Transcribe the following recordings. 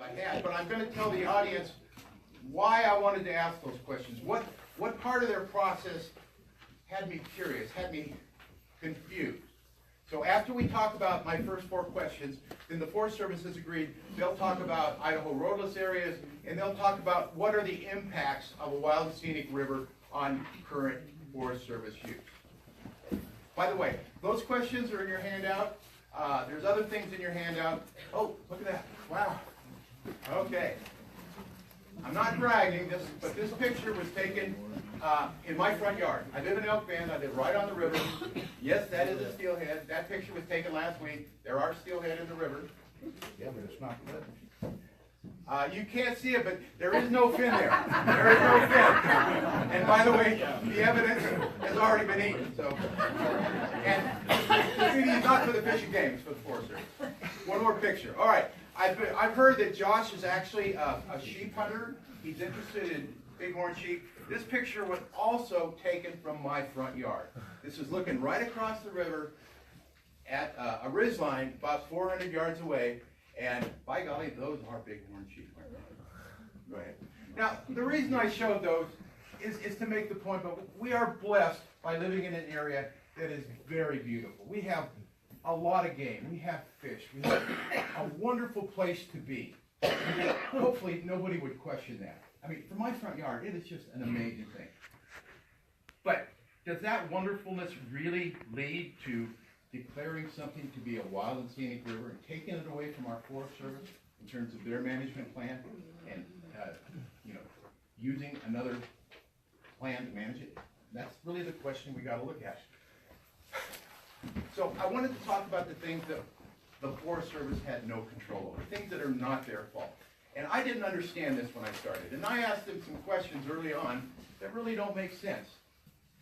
I had, but I'm going to tell the audience why I wanted to ask those questions. What part of their process had me curious, had me confused. So after we talk about my first 4 questions, then the Forest Service has agreed they'll talk about Idaho roadless areas, and they'll talk about what are the impacts of a wild and scenic river on current Forest Service use. By the way, those questions are in your handout. There's other things in your handout. Oh, look at that. Wow. Okay. I'm not bragging, but this picture was taken in my front yard. I live in Elk Bend. I live right on the river. Yes, that is a steelhead. That picture was taken last week. There are steelhead in the river. Yeah, but it's not good. You can't see it, but there is no fin there. There is no fin. And by the way, the evidence has already been eaten. So, and the CD is not for the Fish and Game, it's for the Forest Service. One more picture. All right. I've heard that Josh is actually a sheep hunter. He's interested in bighorn sheep. This picture was also taken from my front yard. This is looking right across the river at a ridgeline about 400 yards away. And by golly, those are bighorn sheep. Go ahead. Now, the reason I showed those is to make the point, but we are blessed by living in an area that is very beautiful. We have a lot of game. We have fish. We have a wonderful place to be. Hopefully, nobody would question that. I mean, for my front yard, it is just an amazing thing. But does that wonderfulness really lead to declaring something to be a wild and scenic river and taking it away from our Forest Service in terms of their management plan and using another plan to manage it? That's really the question we got to look at. So I wanted to talk about the things that the Forest Service had no control over, things that are not their fault. And I didn't understand this when I started. And I asked them some questions early on that really don't make sense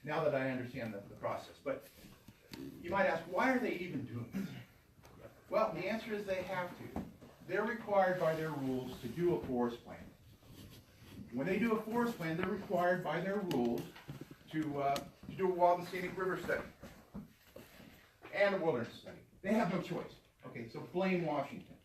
now that I understand the process. But you might ask, why are they even doing this? Well, the answer is they have to. They're required by their rules to do a forest plan. When they do a forest plan, they're required by their rules to do a wild and scenic river study and a wilderness study. They have no choice. Okay, so blame Washington.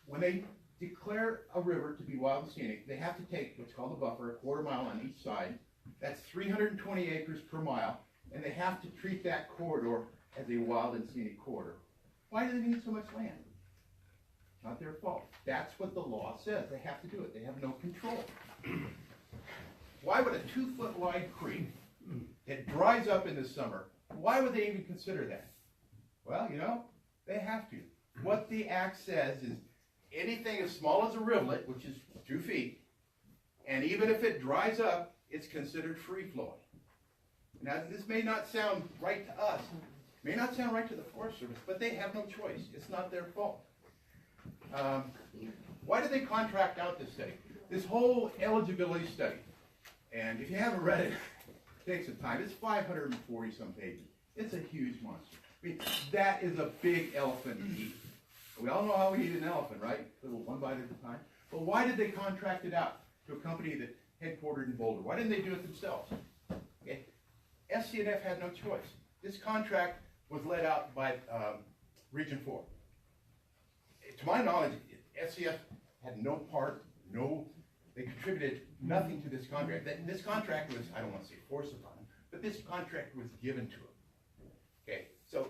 When they declare a river to be wild and scenic, they have to take what's called a buffer, a quarter mile on each side. That's 320 acres per mile, and they have to treat that corridor as a wild and scenic corridor. Why do they need so much land? Not their fault. That's what the law says. They have to do it. They have no control. Why would a 2-foot wide creek that dries up in the summer, why would they even consider that? Well, they have to. What the act says is anything as small as a rivulet, which is 2 feet, and even if it dries up, it's considered free flowing. Now, this may not sound right to us, may not sound right to the Forest Service, but they have no choice. It's not their fault. Why did they contract out this study? This whole eligibility study, and if you haven't read it, take some time. It's 540 some pages. It's a huge monster. I mean, that is a big elephant to eat. We all know how we eat an elephant, right? Little one bite at a time. But why did they contract it out to a company that headquartered in Boulder? Why didn't they do it themselves? Okay. SCNF had no choice. This contract was let out by Region 4. To my knowledge, SCF had no part, they contributed nothing to this contract. This contract was, I don't want to say forced upon them, but this contract was given to them. Okay, so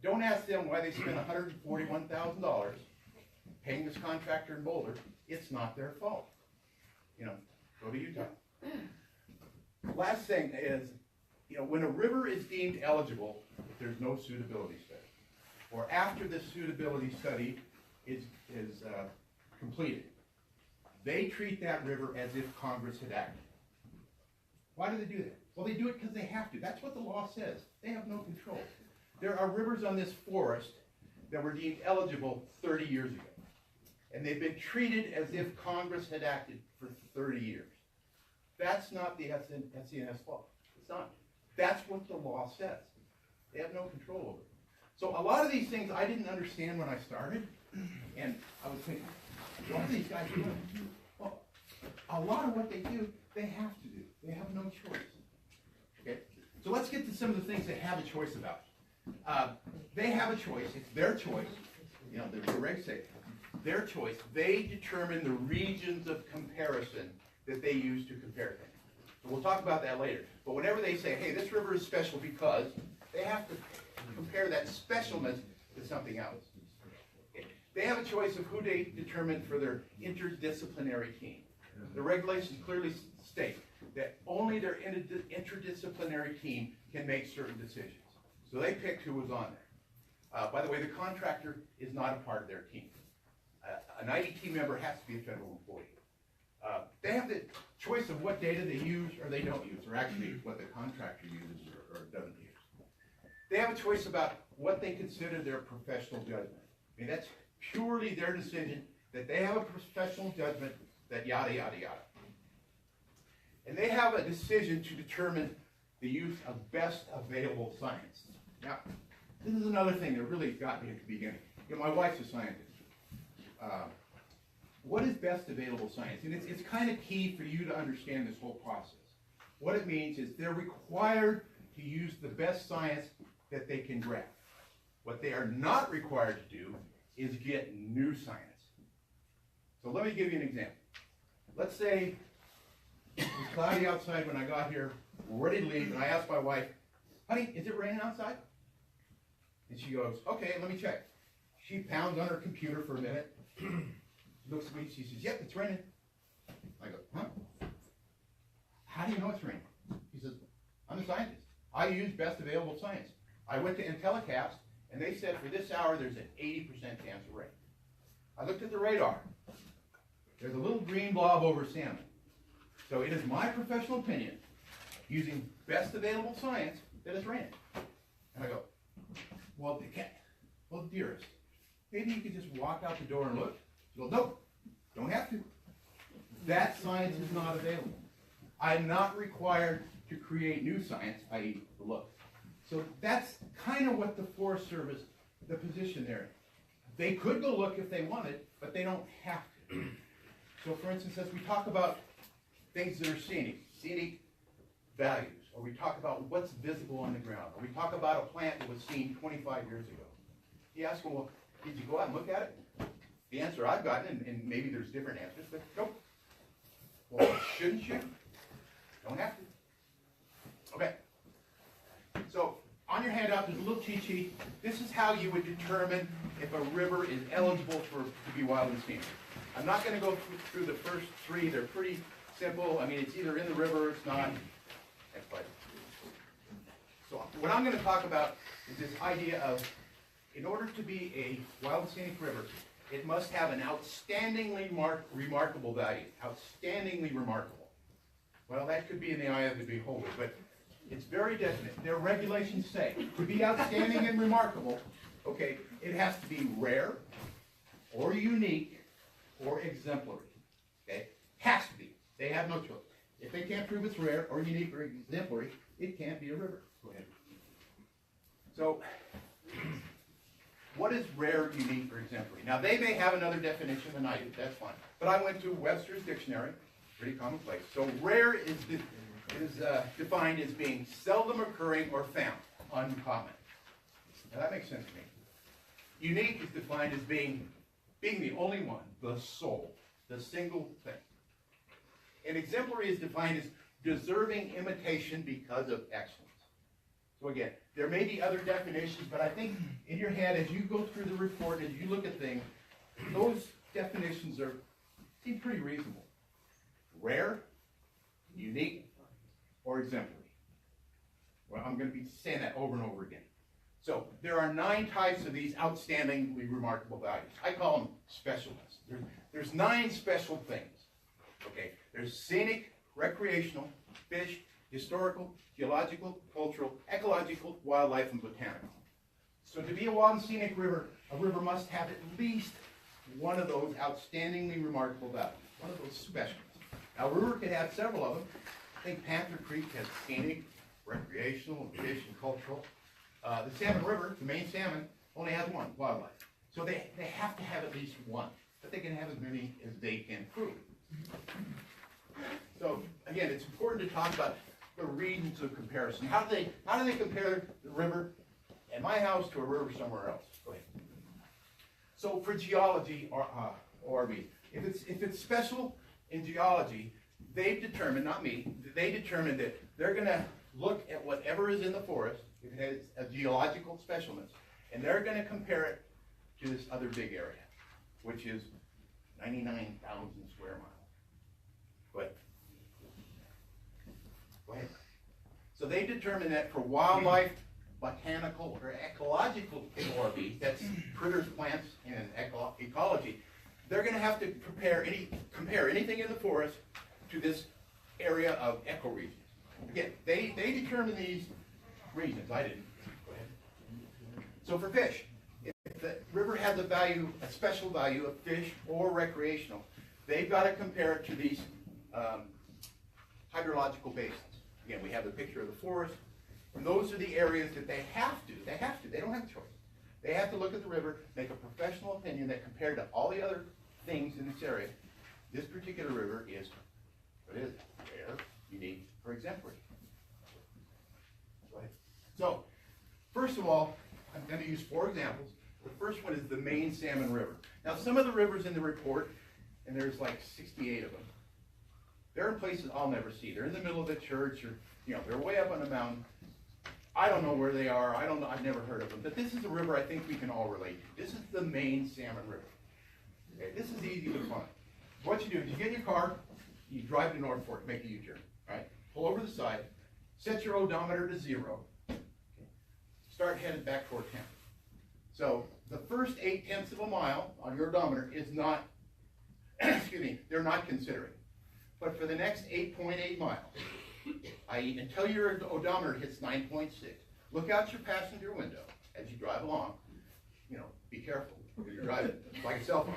don't ask them why they spent $141,000 paying this contractor in Boulder. It's not their fault. Go to Utah. Last thing is, when a river is deemed eligible, there's no suitability study. Or after the suitability study is completed, they treat that river as if Congress had acted. Why do they do that? Well, they do it because they have to. That's what the law says. They have no control. There are rivers on this forest that were deemed eligible 30 years ago. And they've been treated as if Congress had acted for 30 years. That's not the SCNS fault. It's not. That's what the law says. They have no control over it. So a lot of these things I didn't understand when I started, and I was thinking, what are these guys doing? Well, a lot of what they do, they have to do. They have no choice. Okay? So let's get to some of the things they have a choice about. They have a choice. It's their choice. The regs say, their choice. They determine the regions of comparison that they use to compare things. So we'll talk about that later. But whenever they say, hey, this river is special because, they have to compare that specialness to something else. Okay. They have a choice of who they determine for their interdisciplinary team. The regulations clearly state that only their interdisciplinary team can make certain decisions. So they picked who was on there. By the way, the contractor is not a part of their team. An IDT member has to be a federal employee. They have the choice of what data they use or they don't use, or actually what the contractor uses or doesn't use. They have a choice about what they consider their professional judgment. I mean, that's purely their decision that they have a professional judgment that yada, yada, yada. And they have a decision to determine the use of best available science. Now, this is another thing that really got me at the beginning. You know, my wife's a scientist. What is best available science? And it's kind of key for you to understand this whole process. What it means is they're required to use the best science that they can grab. What they are not required to do is get new science. So let me give you an example. Let's say it was cloudy outside when I got here, we're ready to leave, and I asked my wife, honey, is it raining outside? And she goes, okay, let me check. She pounds on her computer for a minute, looks at me, she says, yep, it's raining. I go, huh? How do you know it's raining? He says, I'm a scientist. I use best available science. I went to IntelliCast, and they said for this hour there's an 80% chance of rain. I looked at the radar. There's a little green blob over salmon. So it is my professional opinion, using best available science, that it's raining. And I go, well, dearest, maybe you could just walk out the door and look. She goes, nope, don't have to. That science is not available. I'm not required to create new science, i.e. the look. So that's kind of what the Forest Service, the position there. They could go look if they wanted, but they don't have to. So for instance, as we talk about things that are scenic values, or we talk about what's visible on the ground, or we talk about a plant that was seen 25 years ago. You ask them, well, did you go out and look at it? The answer I've gotten, and maybe there's different answers, but nope. Well, shouldn't you? Don't have to. Okay. So on your handout, there's a little cheat sheet. This is how you would determine if a river is eligible to be wild and scenic. I'm not going to go through the first three. They're pretty simple. I mean, it's either in the river or it's not. Next slide. So what I'm going to talk about is this idea of, in order to be a wild and scenic river, it must have an outstandingly remarkable value. Outstandingly remarkable. Well, that could be in the eye of the beholder, but it's very definite. Their regulations say, to be outstanding and remarkable, okay, it has to be rare, or unique, or exemplary. Okay? Has to be. They have no choice. If they can't prove it's rare, or unique, or exemplary, it can't be a river. Go ahead. So, what is rare, unique, or exemplary? Now, they may have another definition than I do. That's fine. But I went to Webster's dictionary, pretty commonplace. So, rare is defined as being seldom occurring or found, uncommon. Now, that makes sense to me. Unique is defined as being the only one, the sole, the single thing. And exemplary is defined as deserving imitation because of excellence. So again, there may be other definitions, but I think in your head, as you go through the report, as you look at things, those definitions seem pretty reasonable. Rare, unique, or exemplary. Well, I'm going to be saying that over and over again. So there are 9 types of these outstandingly remarkable values. I call them specialness. There's 9 special things. Okay, there's scenic, recreational, fish, historical, geological, cultural, ecological, wildlife, and botanical. So to be a wild and scenic river, a river must have at least one of those outstandingly remarkable values, one of those specials. Now a river could have several of them. I think Panther Creek has scenic, recreational, and fish, and cultural. The Salmon River, the main salmon, only has one, wildlife. So they have to have at least one, but they can have as many as they can prove. So again, it's important to talk about the regions of comparison. How do they compare the river at my house to a river somewhere else? Go ahead. So for geology or ORB, if it's special in geology, they've determined, not me, they determined that they're going to look at whatever is in the forest, if it has a geological specialness, and they're going to compare it to this other big area, which is 99,000 square miles. Go ahead. So they determined that for wildlife, botanical, or ecological ORB, that's critters, plants, and ecology, they're going to have to compare anything in the forest to this area of ecoregions. Again, they determined these regions. I didn't. Go ahead. So for fish, if the river has a special value of fish or recreational, they've got to compare it to these hydrological basins. Again, we have the picture of the forest, and those are the areas that they have to, they don't have a choice. They have to look at the river, make a professional opinion that compared to all the other things in this area, this particular river is, what is it? Rare, unique, or exemplary. Go ahead. So, first of all, I'm going to use 4 examples. The first one is the main salmon river. Now, some of the rivers in the report, and there's like 68 of them, they're in places I'll never see. They're in the middle of the church, or they're way up on a mountain. I don't know where they are. I don't know. I've never heard of them. But this is a river I think we can all relate to. This is the main salmon river. Okay, this is easy to find. What you do is you get in your car, you drive to North Fork, make a U-turn, right? Pull over the side, set your odometer to 0, start headed back toward town. So the first 0.8 of a mile on your odometer is not, excuse me, they're not considering. But for the next 8.8 miles, i.e. until your odometer hits 9.6, look out your passenger window as you drive along. Be careful when you're driving. It's like a cell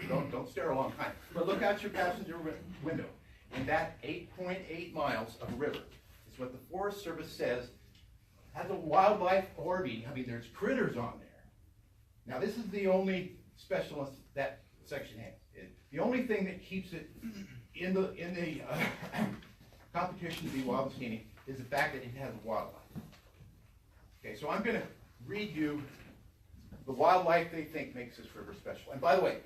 phone. Don't stare a long time. But look out your passenger window. And that 8.8 miles of river is what the Forest Service says has a wildlife ORB. I mean, there's critters on there. Now, this is the only specialist that section has. The only thing that keeps it in the competition to be wild and scenic is the fact that it has wildlife. Okay, so I'm going to read you the wildlife they think makes this river special. And by the way,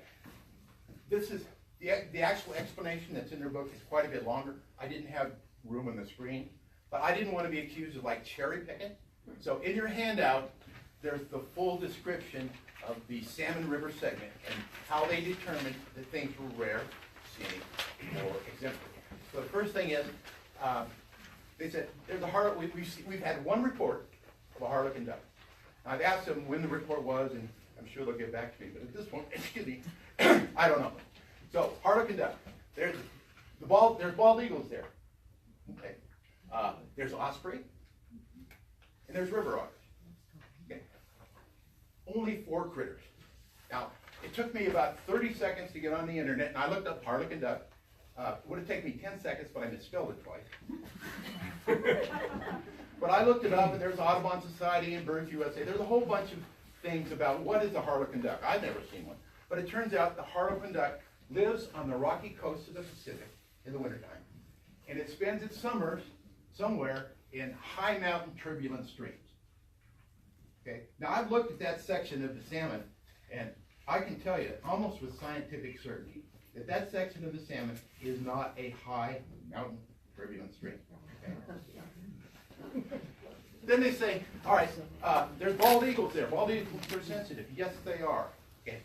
this is the actual explanation that's in their book is quite a bit longer. I didn't have room on the screen, but I didn't want to be accused of like cherry picking. So in your handout, there's the full description of the Salmon River segment and how they determined that things were rare, scenic, or exemplary. So the first thing is, they said there's a we've had one report of a harlequin duck. Now, I've asked them when the report was, and I'm sure they'll get back to me. But at this point, excuse me, I don't know. So harlequin duck. There's bald eagles there. Okay. There's osprey, and there's river otters. Okay. Only 4 critters. Now, it took me about 30 seconds to get on the internet, and I looked up harlequin duck. It would have taken me 10 seconds, but I misspelled it twice. But I looked it up, and there's Audubon Society and Birds USA. There's a whole bunch of things about what is a harlequin duck. I've never seen one. But it turns out the harlequin duck lives on the rocky coast of the Pacific in the wintertime. And it spends its summers somewhere in high mountain turbulent streams. Okay? Now, I've looked at that section of the salmon, and I can tell you, almost with scientific certainty, that that section of the salmon is not a high mountain turbulent stream. Okay? Then they say, all right, there's bald eagles there. Bald eagles are sensitive. Yes, they are. Okay.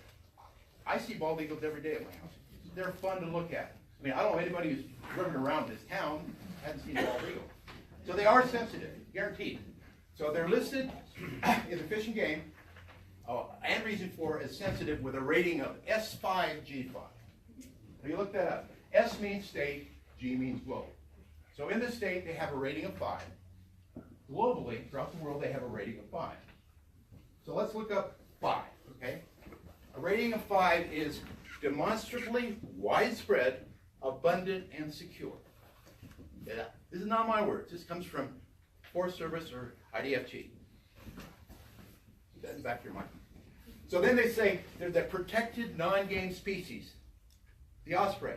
I see bald eagles every day at my house. They're fun to look at. I mean, I don't know anybody who's driven around this town hasn't seen a bald eagle. So they are sensitive, guaranteed. So they're listed in the Fish and Game, and Reason for as sensitive with a rating of S5, G5. Now you look that up. S means state, G means global. So in this state, they have a rating of 5. Globally, throughout the world, they have a rating of 5. So let's look up 5, okay? A rating of 5 is demonstrably widespread, abundant, and secure. Yeah, this is not my words. This comes from Forest Service or IDFG. Keep that in the back of your mind. So then they say there's a protected non-game species, the osprey.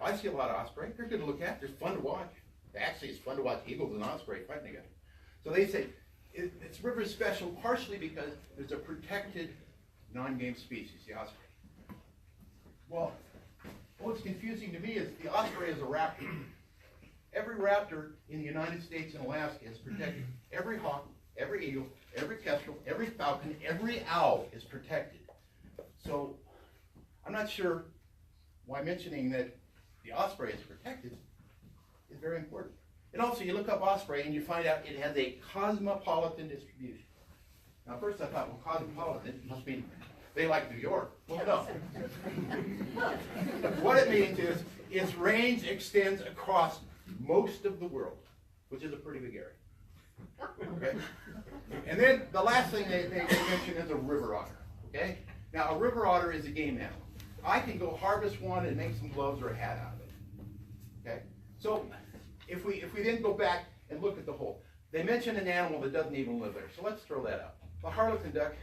I see a lot of osprey. They're good to look at. They're fun to watch. Actually, it's fun to watch eagles and osprey fighting together. So they say this river is special partially because there's a protected non-game species, the osprey. Well, what's confusing to me is the osprey is a raptor. Every raptor in the United States and Alaska is protected. Every hawk, every eagle, every kestrel, every falcon, every owl is protected. So I'm not sure why mentioning that the osprey is protected is very important. And also, you look up osprey and you find out it has a cosmopolitan distribution. Now, first I thought, well, cosmopolitan must mean they like New York. Well, no. What it means is its range extends across most of the world, which is a pretty big area. Okay? And then the last thing they mention is a river otter. Okay? Now, a river otter is a game animal. I can go harvest one and make some gloves or a hat out of it. Okay? So if we then go back and look at the whole, they mention an animal that doesn't even live there. So let's throw that out. The harlequin duck,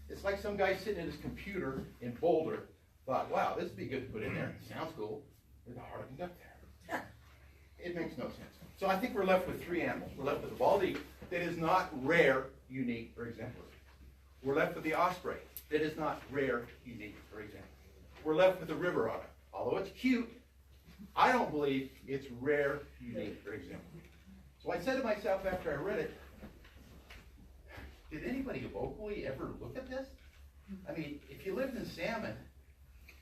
it's like some guy sitting at his computer in Boulder thought, wow, this would be good to put in there. Sounds cool. There's a harlequin duck there. It makes no sense. So I think we're left with three animals. We're left with the bald eagle that is not rare, unique, or exemplary. We're left with the osprey that is not rare, unique, or exemplary. We're left with the river otter. Although it's cute, I don't believe it's rare, unique, or exemplary. So I said to myself after I read it, did anybody locally ever look at this? I mean, if you lived in Salmon,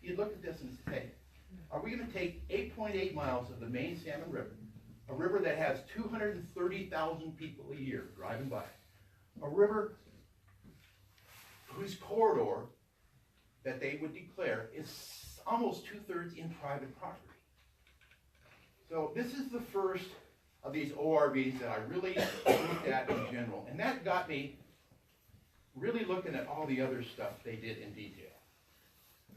you'd look at this and say, are we going to take 8.8 miles of the main Salmon River, a river that has 230,000 people a year driving by, a river whose corridor that they would declare is almost 2/3 in private property. So this is the first of these ORVs that I really looked at in general, and that got me really looking at all the other stuff they did in detail.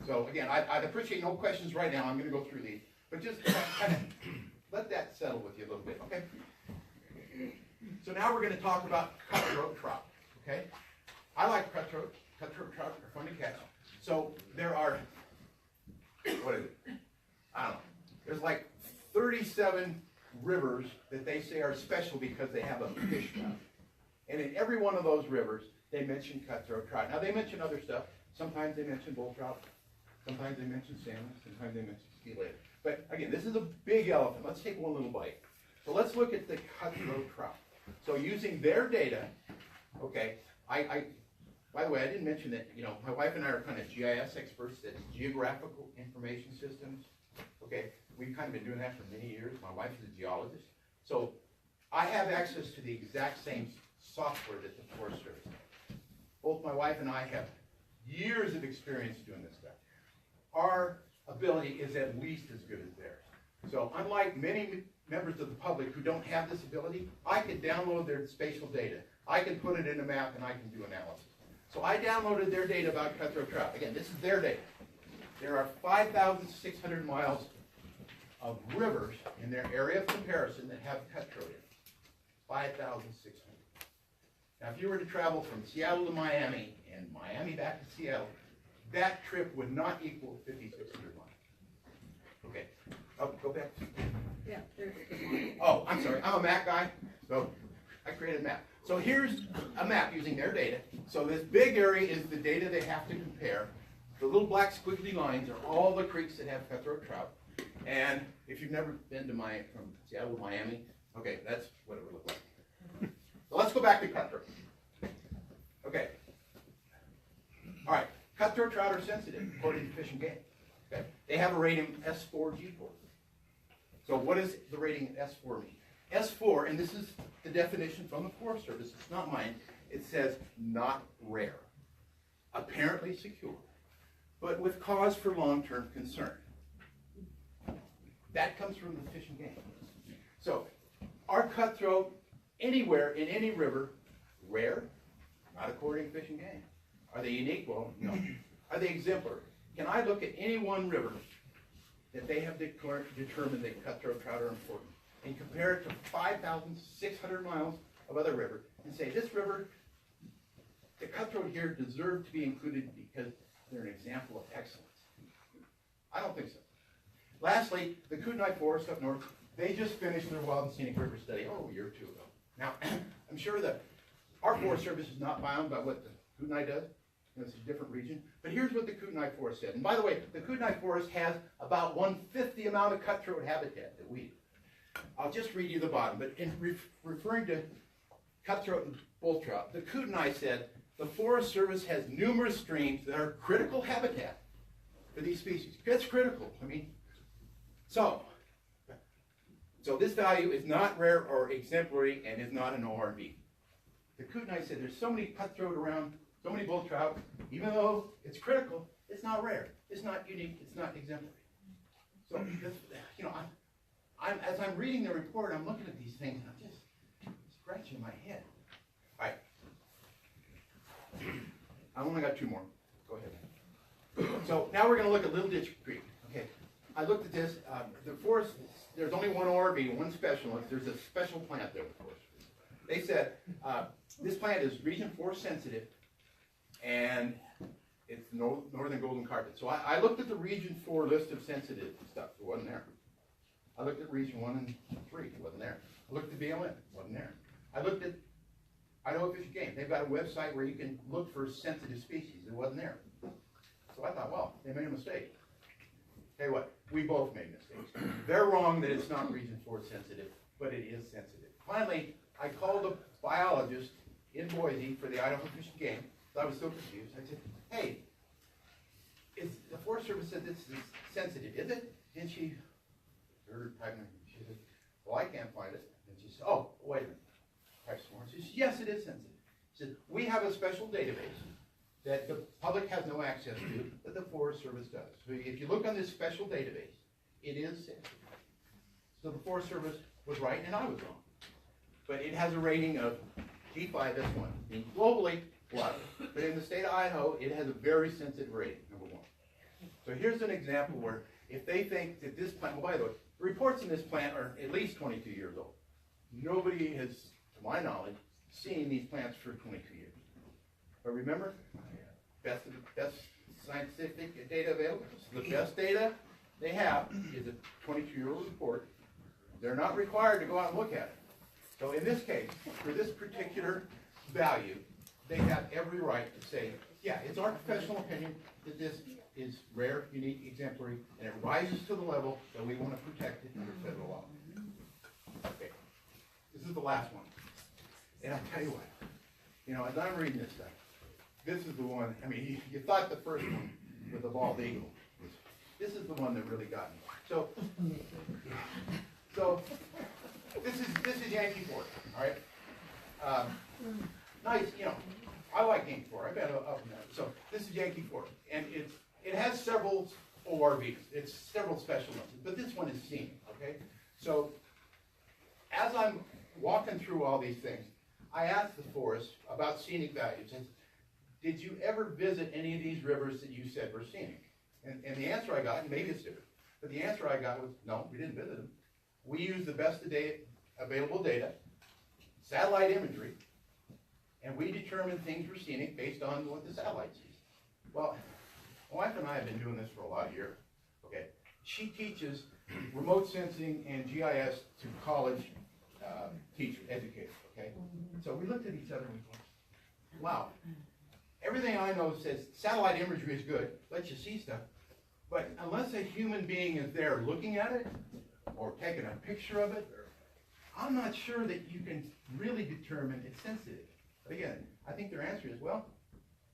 So again, I'd appreciate no questions right now. I'm going to go through these, but just kind of let that settle with you a little bit, okay? So now we're going to talk about cutthroat trout, okay? I like cutthroat. Cutthroat trout are fun to catch. So there are, what is it? I don't know. There's like 37 rivers that they say are special because they have a fish trout. And in every one of those rivers, they mention cutthroat trout. Now they mention other stuff. Sometimes they mention bull trout. Sometimes they mention salmon. Sometimes they mention steelhead. But again, this is a big elephant. Let's take one little bite. So let's look at the cutthroat trout. So using their data, okay, by the way, I didn't mention that, you know, my wife and I are kind of GIS experts, that's Geographical Information Systems. Okay, we've kind of been doing that for many years. My wife is a geologist. So I have access to the exact same software that the Forest Service has. Both my wife and I have years of experience doing this stuff. Our ability is at least as good as theirs. So unlike many members of the public who don't have this ability, I can download their spatial data. I can put it in a map and I can do analysis. So I downloaded their data about cutthroat trout. Again, this is their data. There are 5,600 miles of rivers in their area of comparison that have cutthroat in it. 5,600. Now, if you were to travel from Seattle to Miami and Miami back to Seattle, that trip would not equal 5,600 miles. Okay, go back to. Yeah, there's. Oh, I'm sorry. I'm a map guy, so I created a map. So here's a map using their data. So this big area is the data they have to compare. The little black squiggly lines are all the creeks that have cutthroat trout. And if you've never been to from Seattle to Miami, okay, that's what it would look like. So let's go back to cutthroat. Okay. All right. Cutthroat trout are sensitive, according to Fish and Game. Okay. They have a rating S4, G4. So what does the rating S4 mean? S4, and this is the definition from the Forest Service, it's not mine, it says not rare, apparently secure, but with cause for long-term concern. That comes from the Fish and Game. So, are cutthroat anywhere in any river rare? Not according to Fish and Game. Are they unique? Well, no. Are they exemplary? Can I look at any one river that they have determined that cutthroat trout are important and compare it to 5,600 miles of other rivers and say, this river, the cutthroat here deserve to be included because they're an example of excellence? I don't think so. Lastly, the Kootenai Forest up north, they just finished their Wild and Scenic River study, a year or two ago. Now, I'm sure that our Forest Service is not bound by what the Kootenai does, It's a different region. But here's what the Kootenai Forest said. And by the way, the Kootenai Forest has about 1/5 the amount of cutthroat habitat that we do. I'll just read you the bottom. But in referring to cutthroat and bull trout, the Kootenai said, the Forest Service has numerous streams that are critical habitat for these species. It's critical. I mean, so this value is not rare or exemplary and is not an ORV. The Kootenai said there's so many cutthroat around, so many bull trout, even though it's critical, it's not rare, it's not unique, it's not exemplary. So, you know, as I'm reading the report, I'm looking at these things and I'm just scratching my head. All right. I only got 2 more. Go ahead. So now we're going to look at Little Ditch Creek. Okay. I looked at this. The forest, there's only one ORV, one specialist. There's a special plant there, of course. They said this plant is region 4 sensitive, and it's northern golden carpet. So I looked at the region 4 list of sensitive stuff. It wasn't there. I looked at region 1 and 3. It wasn't there. I looked at BLM. It wasn't there. I looked at Idaho Fish and Game. They've got a website where you can look for sensitive species. It wasn't there. So I thought, well, they made a mistake. Tell you what, we both made mistakes. They're wrong that it's not region 4 sensitive, but it is sensitive. Finally, I called a biologist in Boise for the Idaho Fish and Game. I was so confused. I said, hey, the Forest Service said this is sensitive, is it? And she said, well, I can't find it. And she said, oh, wait a minute. She said, yes, it is sensitive. She said, we have a special database that the public has no access to, that the Forest Service does. So if you look on this special database, it is sensitive. So the Forest Service was right and I was wrong. But it has a rating of G5S1. I mean, globally, what? But in the state of Idaho, it has a very sensitive rating, number 1. So here's an example where if they think that this plant, well, by the way, the reports in this plant are at least 22 years old. Nobody has, to my knowledge, seen these plants for 22 years. But remember, best scientific data available. So the best data they have is a 22-year-old report. They're not required to go out and look at it. So in this case, for this particular value, they have every right to say, yeah, it's our professional opinion that this is rare, unique, exemplary, and it rises to the level that we want to protect it under federal law. Okay, this is the last one. And I'll tell you what, you know, as I'm reading this stuff, this is the one, I mean, you thought the first one with the bald eagle. This is the one that really got me. So this is Yankee Fork, all right? Nice, you know, I like Yankee Fork. I've been up in that. So this is Yankee Fork, and it has several ORVs. It's several special ones, but this one is scenic, okay? So as I'm walking through all these things, I asked the forest about scenic values. And did you ever visit any of these rivers that you said were scenic? And the answer I got, and maybe it's different, but the answer I got was, no, we didn't visit them. We used the best available data, satellite imagery, and we determined things were scenic based on what the satellite sees. Well, my wife and I have been doing this for a lot of years. Okay, she teaches remote sensing and GIS to college teachers, educators. Okay, so we looked at each other and we thought, wow, everything I know says satellite imagery is good, lets you see stuff, but unless a human being is there looking at it or taking a picture of it, I'm not sure that you can really determine it's sensitive. But again, I think their answer is, well,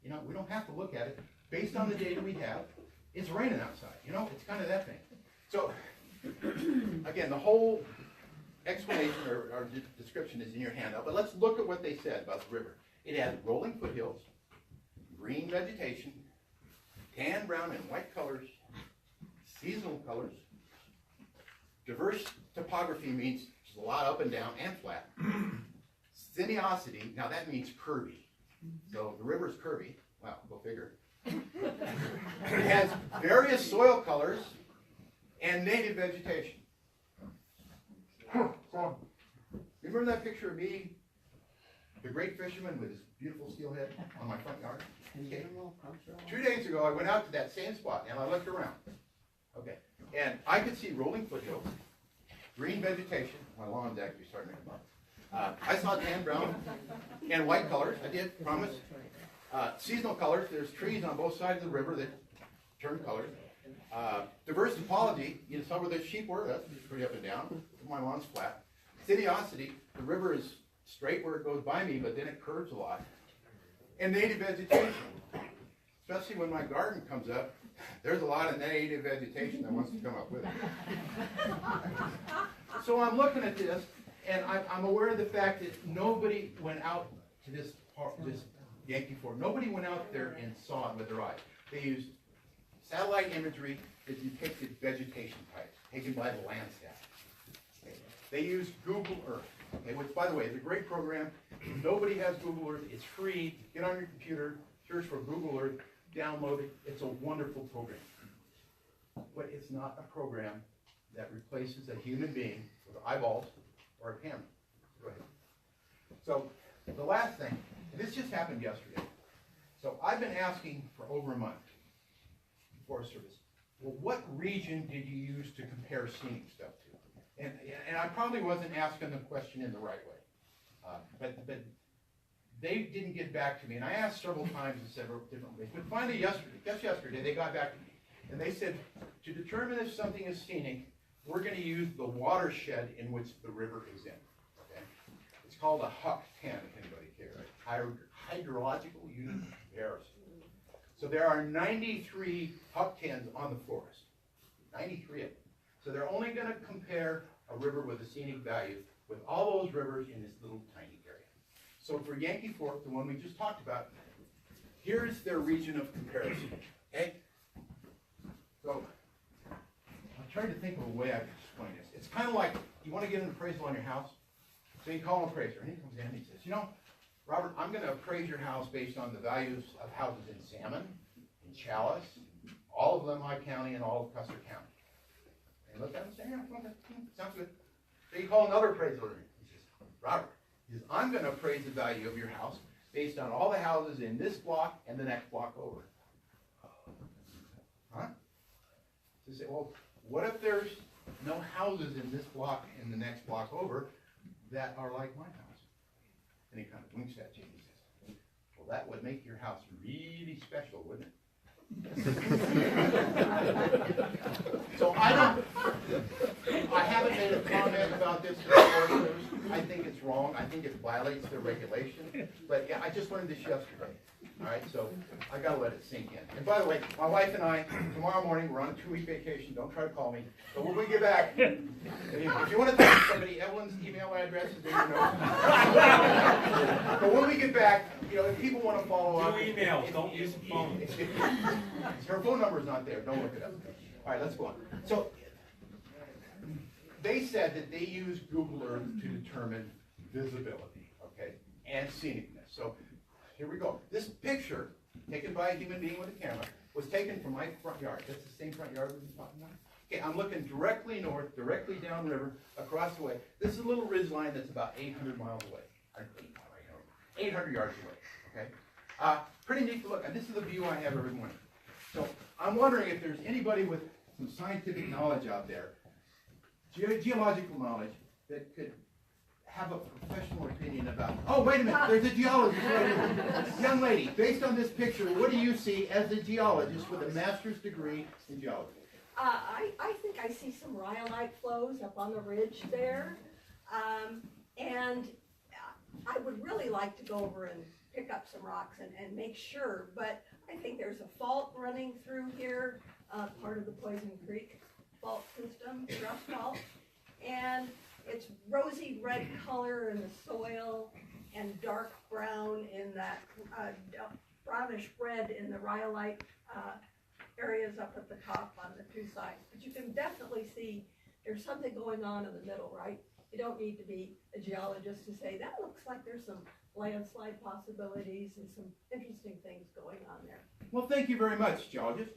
you know, we don't have to look at it. Based on the data we have, it's raining outside. You know, it's kind of that thing. So, again, the whole explanation or description is in your handout, but let's look at what they said about the river. It has rolling foothills, green vegetation, tan, brown, and white colors, seasonal colors. Diverse topography means there's a lot up and down and flat. Sinuosity, now that means curvy. So the river's curvy. Wow, go figure. It has various soil colors and native vegetation. So, remember that picture of me, the great fisherman with his beautiful steelhead on my front yard? Okay. 2 days ago, I went out to that same spot and I looked around. Okay, and I could see rolling foothills, green vegetation. My lawn's actually starting to come up. I saw tan, brown, and white colors. I did, promise. Seasonal colors, there's trees on both sides of the river that turn colors. Diverse topology, you saw where the sheep were, that's pretty up and down. My lawn's flat. Citiosity, the river is straight where it goes by me, but then it curves a lot. And native vegetation, especially when my garden comes up, there's a lot of native vegetation that wants to come up with it. So I'm looking at this, and I'm aware of the fact that nobody went out to this Yankee Fort. Nobody went out there and saw it with their eyes. They used satellite imagery that depicted vegetation types taken by the Landsat. Okay. They used Google Earth, okay, which, by the way, is a great program. If nobody has Google Earth, it's free. Get on your computer, search for Google Earth, download it. It's a wonderful program. But it's not a program that replaces a human being with eyeballs or a camera. Go ahead. So the last thing, this just happened yesterday. So I've been asking for over a month, Forest Service, well, what region did you use to compare scenic stuff to? And I probably wasn't asking the question in the right way. But they didn't get back to me. And I asked several times in several different ways. But finally yesterday, they got back to me. And they said, to determine if something is scenic, we're going to use the watershed in which the river is in. Okay? It's called a HUC 10, if anybody cares. Hydrological unit comparison. So there are 93 HUC 10s on the forest. 93 of them. So they're only going to compare a river with a scenic value with all those rivers in this little tiny area. So for Yankee Fork, the one we just talked about, here's their region of comparison. Okay? So I'm trying to think of a way I can explain this. It's kind of like you want to get an appraisal on your house. So you call an appraiser, and he comes in and he says, you know, Robert, I'm going to appraise your house based on the values of houses in Salmon, in Chalice, all of Lemhi County, and all of Custer County. And you look at him and say, yeah, okay, sounds good. So you call another appraiser, and he says, Robert, I'm going to appraise the value of your house based on all the houses in this block and the next block over. Huh? So you say, well, what if there's no houses in this block and the next block over that are like my house? And he kind of winks at you and he says, well, that would make your house really special, wouldn't it? So I haven't made a comment about this to the Forest Service. I think it's wrong. I think it violates their regulation. But yeah, I just learned this yesterday. All right, so I got to let it sink in. And by the way, my wife and I, tomorrow morning, we're on a 2-week vacation. Don't try to call me. But when we get back, if you want to talk to somebody, Evelyn's email address is in your notes. But when we get back, you know, if people want to follow up. Do emails, don't use the phone. Her phone number is not there. Don't look it up. All right, let's go on. So they said that they use Google Earth to determine visibility, okay, and scenicness. So here we go. This picture, taken by a human being with a camera, was taken from my front yard. That's the same front yard we've been talking about. Okay, I'm looking directly north, directly downriver, across the way. This is a little ridge line that's about 800 miles away. 800 yards away, okay? Pretty neat to look at. This is the view I have every morning. So I'm wondering if there's anybody with some scientific knowledge out there, geological knowledge, that could have a professional opinion about, oh, wait a minute, there's a geologist right here. Young lady, based on this picture, what do you see as a geologist with a master's degree in geology? I think I see some rhyolite flows up on the ridge there. And I would really like to go over and pick up some rocks and make sure, but I think there's a fault running through here, part of the Poison Creek fault system, rust fault. And it's rosy red color in the soil and dark brown in that brownish red in the rhyolite areas up at the top on the two sides. But you can definitely see there's something going on in the middle, right? You don't need to be a geologist to say that looks like there's some landslide possibilities and some interesting things going on there. Well, thank you very much, geologist.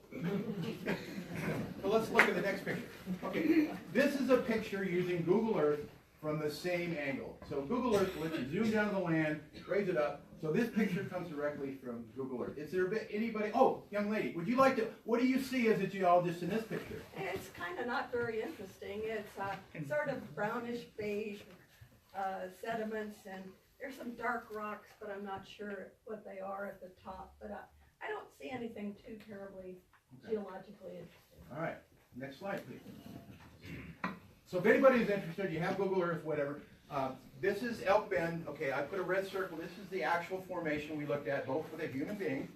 So let's look at the next picture. Okay, this is a picture using Google Earth from the same angle. So Google Earth lets you zoom down to the land, raise it up. So this picture comes directly from Google Earth. Is there anybody, oh, young lady, would you like to, what do you see as a geologist in this picture? It's kind of not very interesting. It's sort of brownish beige sediments, and There's some dark rocks, but I'm not sure what they are at the top, but I don't see anything too terribly geologically interesting. All right, next slide, please. So if anybody is interested, you have Google Earth, whatever. This is Elk Bend. Okay, I put a red circle. This is the actual formation we looked at, both with a human being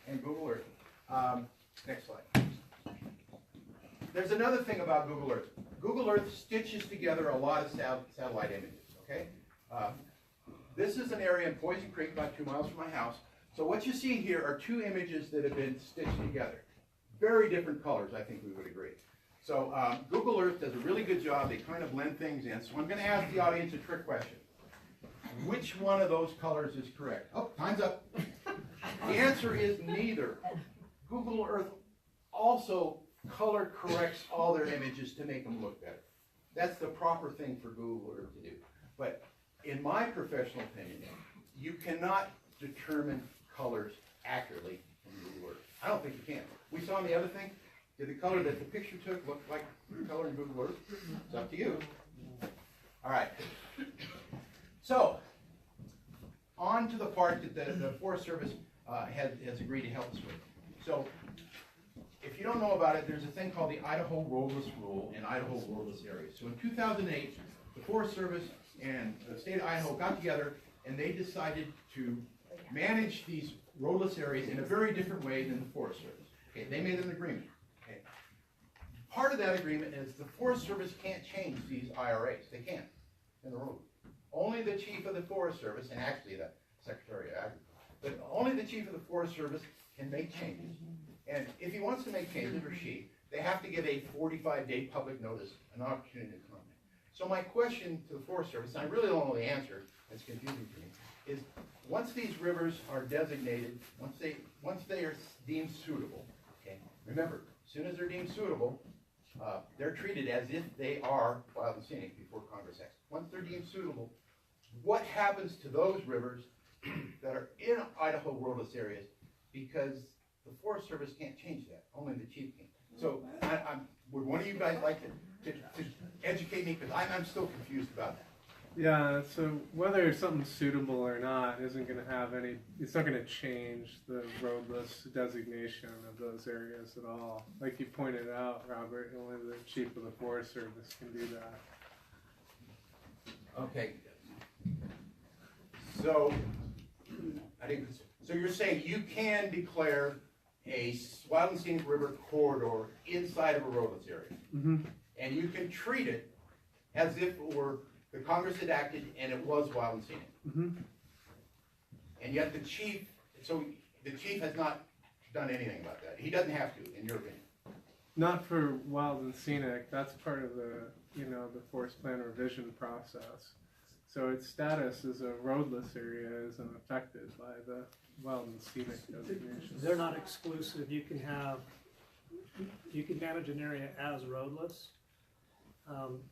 and Google Earth. Next slide. There's another thing about Google Earth. Google Earth stitches together a lot of satellite images, okay? This is an area in Poison Creek, about 2 miles from my house. So what you see here are two images that have been stitched together. Very different colors, I think we would agree. So Google Earth does a really good job. They kind of blend things in. So I'm going to ask the audience a trick question. Which one of those colors is correct? Oh, time's up. The answer is neither. Google Earth also color corrects all their images to make them look better. That's the proper thing for Google Earth to do. But in my professional opinion, you cannot determine colors accurately from Google Earth. I don't think you can. We saw in the other thing, did the color that the picture took look like the color in Google Earth? It's up to you. All right. So, on to the part that the Forest Service has agreed to help us with. So, if you don't know about it, there's a thing called the Idaho roadless rule in Idaho roadless areas. So in 2008, the Forest Service and the state of Idaho got together and they decided to manage these roadless areas in a very different way than the Forest Service. Okay, they made an agreement. Okay. Part of that agreement is the Forest Service can't change these IRAs. They can't in the road. Only the chief of the Forest Service, and actually the Secretary of Agriculture, but only the chief of the Forest Service can make changes. And if he wants to make changes, or she, they have to give a 45-day public notice, an opportunity to comment. So my question to the Forest Service, and I really don't know the answer, it's confusing to me, is once these rivers are designated, once they are deemed suitable, okay, remember, as soon as they're deemed suitable, they're treated as if they are wild and scenic before Congress acts. Once they're deemed suitable, what happens to those rivers that are in Idaho roadless areas? Because the Forest Service can't change that. Only the chief can. So, would one of you guys like to educate me? Because I'm still confused about that. Yeah, so whether something's suitable or not isn't going to have any, it's not going to change the roadless designation of those areas at all. Like you pointed out, Robert, only the chief of the Forest Service can do that. Okay. So, so you're saying you can declare a wild and scenic river corridor inside of a roadless area, and you can treat it as if it were the Congress had acted and it was wild and scenic. And yet the chief has not done anything about that. He doesn't have to, in your opinion. Not for wild and scenic. That's part of the the forest plan revision process. So its status as a roadless area isn't affected by the wild and scenic designation. They're not exclusive. You can manage an area as roadless.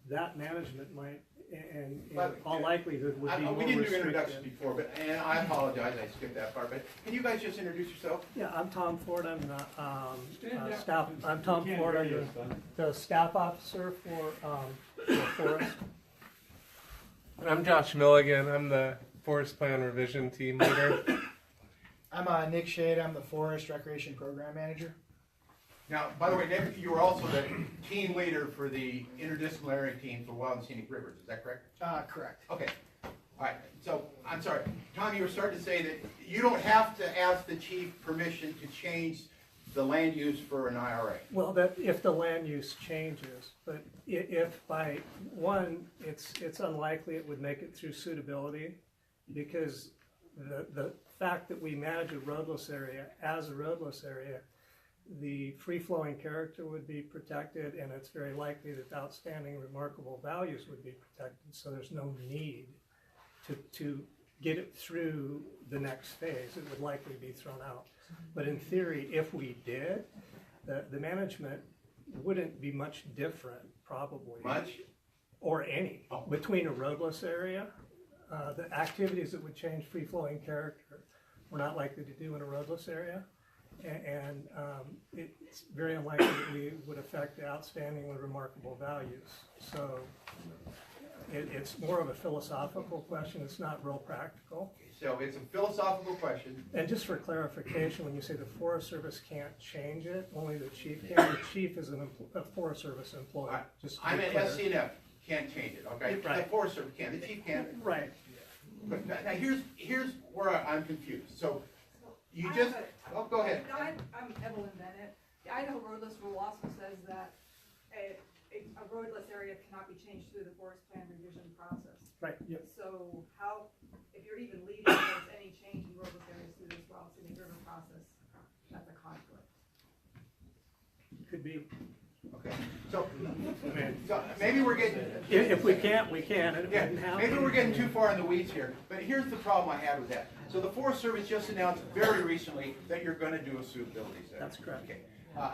That management might, and in all likelihood, would be more we didn't do restricted. introductions before, and I apologize, I skipped that part. But can you guys just introduce yourself? Yeah, I'm Tom Ford. I'm the staff. I'm Tom Ford. I'm the staff officer for Forest. And I'm Josh Milligan. I'm the forest plan revision team leader. I'm Nick Shade. I'm the Forest Recreation Program Manager. Now, by the way, Nick, you were also the team leader for the interdisciplinary team for wild and scenic rivers. Is that correct? Correct. Okay. All right. So, I'm sorry. Tom, you were starting to say that you don't have to ask the chief permission to change the land use for an IRA. Well, that if the land use changes, but if by one, it's unlikely it would make it through suitability, because the fact that we manage a roadless area as a roadless area, the free-flowing character would be protected, and it's very likely that the outstanding remarkable values would be protected, so there's no need to get it through the next phase. It would likely be thrown out. But in theory, if we did, the management wouldn't be much different, probably. Much? Or any, between a roadless area. The activities that would change free-flowing character we're not likely to do in a roadless area. And it's very unlikely that we would affect the outstanding and remarkable values. So it's more of a philosophical question, it's not real practical. So it's a philosophical question. And just for clarification, when you say the Forest Service can't change it, only the chief can, the chief is a Forest Service employee. Just to be I'm an clear. SCNF, can't change it, okay? The Right. Forest Service can, the chief can't. Right, But now here's where I'm confused. So you just, oh, go ahead. I'm Evelyn Bennett. The Idaho roadless rule also says that a roadless area cannot be changed through the forest plan revision process. right, yep. So how, if you're even leading towards any change in roadless areas through this Wild and Scenic River process, that's a conflict. Could be. Okay, so maybe we're getting, If we can't, we can, and it yeah, wouldn't happen. maybe we're getting too far in the weeds here, but here's the problem I had with that. So the Forest Service just announced very recently that you're gonna do a suitability study. That's correct. Okay.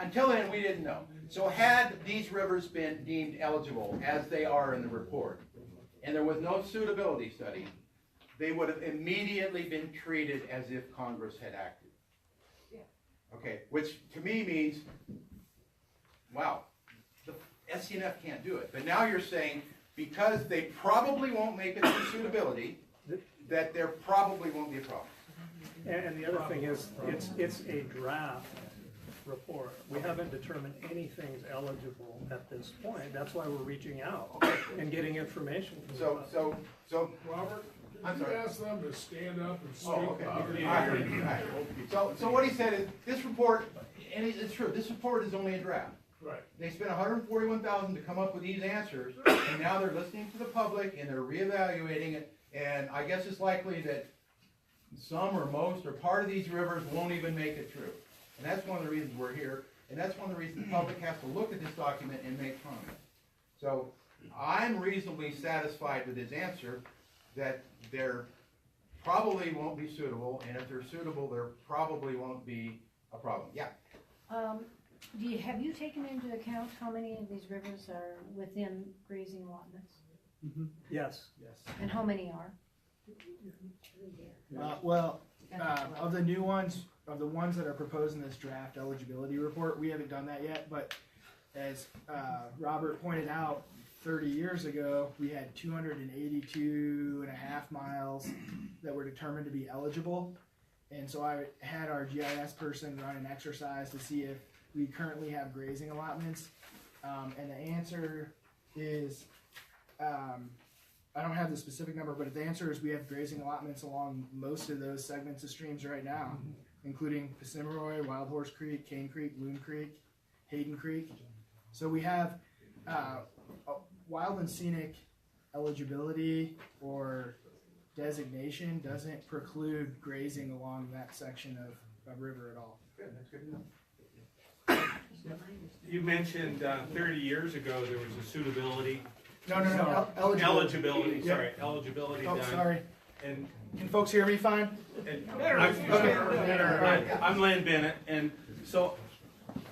Until then, we didn't know. So had these rivers been deemed eligible, as they are in the report, and there was no suitability study, they would have immediately been treated as if Congress had acted. Okay, which to me means, wow, the SCNF can't do it. But now you're saying, because they probably won't make it through suitability, that there probably won't be a problem. And the other thing is, it's a draft report. We haven't determined anything's eligible at this point. That's why we're reaching out and getting information from them. So, Robert, I'm could you sorry. ask them to stand up and speak Oh, okay. louder? All right. So what he said is, this report, and it's true, this report is only a draft. Right. They spent $141,000 to come up with these answers, and now they're listening to the public, and they're reevaluating it, and I guess it's likely that some or most or part of these rivers won't even make it through. And that's one of the reasons we're here, and that's one of the reasons the public has to look at this document and make comments. So I'm reasonably satisfied with his answer that there probably won't be suitable, and if they're suitable, there probably won't be a problem. Yeah. Have you taken into account how many of these rivers are within grazing allotments? Yes. And how many are? Of the new ones, of the ones that are proposed in this draft eligibility report, we haven't done that yet, but as Robert pointed out, 30 years ago, we had 282.5 miles that were determined to be eligible. And so I had our GIS person run an exercise to see if we currently have grazing allotments. And the answer is, I don't have the specific number, but the answer is we have grazing allotments along most of those segments of streams right now, including Passamaquoddy, Wild Horse Creek, Cane Creek, Loon Creek, Hayden Creek. So we have Wild and Scenic eligibility or designation doesn't preclude grazing along that section of river at all. Good, that's good to know. You mentioned 30 years ago there was a suitability, No, eligibility. eligibility, Yep. sorry, eligibility Oh, done. sorry. And, Can folks hear me fine? I'm Len Bennett, and so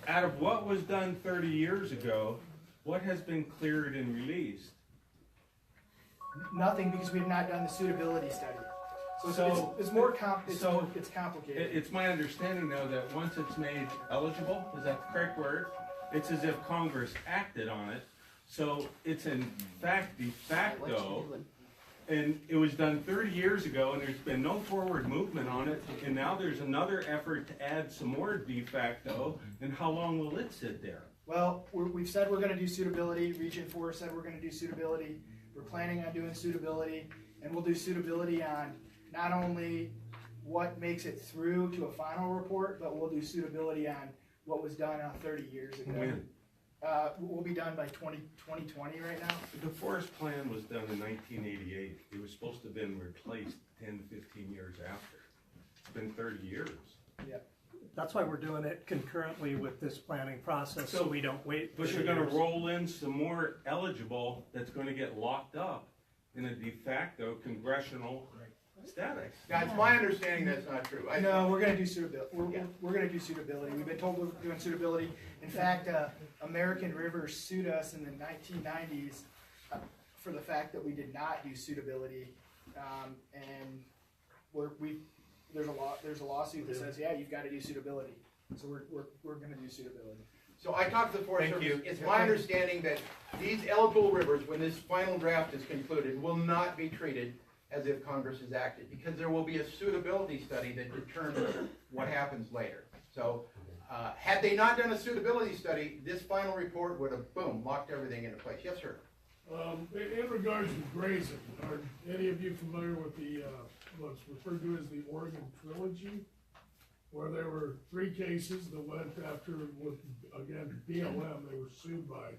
out of what was done 30 years ago, what has been cleared and released? Nothing, because we have not done the suitability study. So, So- it's more it's so- complicated. It's my understanding though that once it's made eligible, is that the correct word? It's as if Congress acted on it, so it's in fact de facto. And it was done 30 years ago, and there's been no forward movement on it, and now there's another effort to add some more de facto, and how long will it sit there? Well, we've said we're going to do suitability. Region 4 said we're going to do suitability. We're planning on doing suitability, and we'll do suitability on not only what makes it through to a final report, but we'll do suitability on what was done 30 years ago. When? We'll be done by 2020 right now. The forest plan was done in 1988. It was supposed to have been replaced 10 to 15 years after. It's been 30 years. That's why we're doing it concurrently with this planning process, so we don't wait. But you're gonna roll in some more eligible that's gonna get locked up in a de facto congressional status. Now, it's my understanding that's not true. No, we're going to do suitability. We're going to do suitability. We've been told we're doing suitability. In fact, American River sued us in the 1990s for the fact that we did not do suitability, and there's a lawsuit that says, yeah, you've got to do suitability. So we're going to do suitability. So I talked to the Forest Thank Service. you. It's my understanding that these eligible rivers, when this final draft is concluded, will not be treated as if Congress has acted, because there will be a suitability study that determines what happens later. So, had they not done a suitability study, this final report would have, boom, locked everything into place. Yes, sir? In regards to grazing, are any of you familiar with the, what's referred to as the Oregon Trilogy? Where there were 3 cases that went after, with, again, BLM, they were sued by,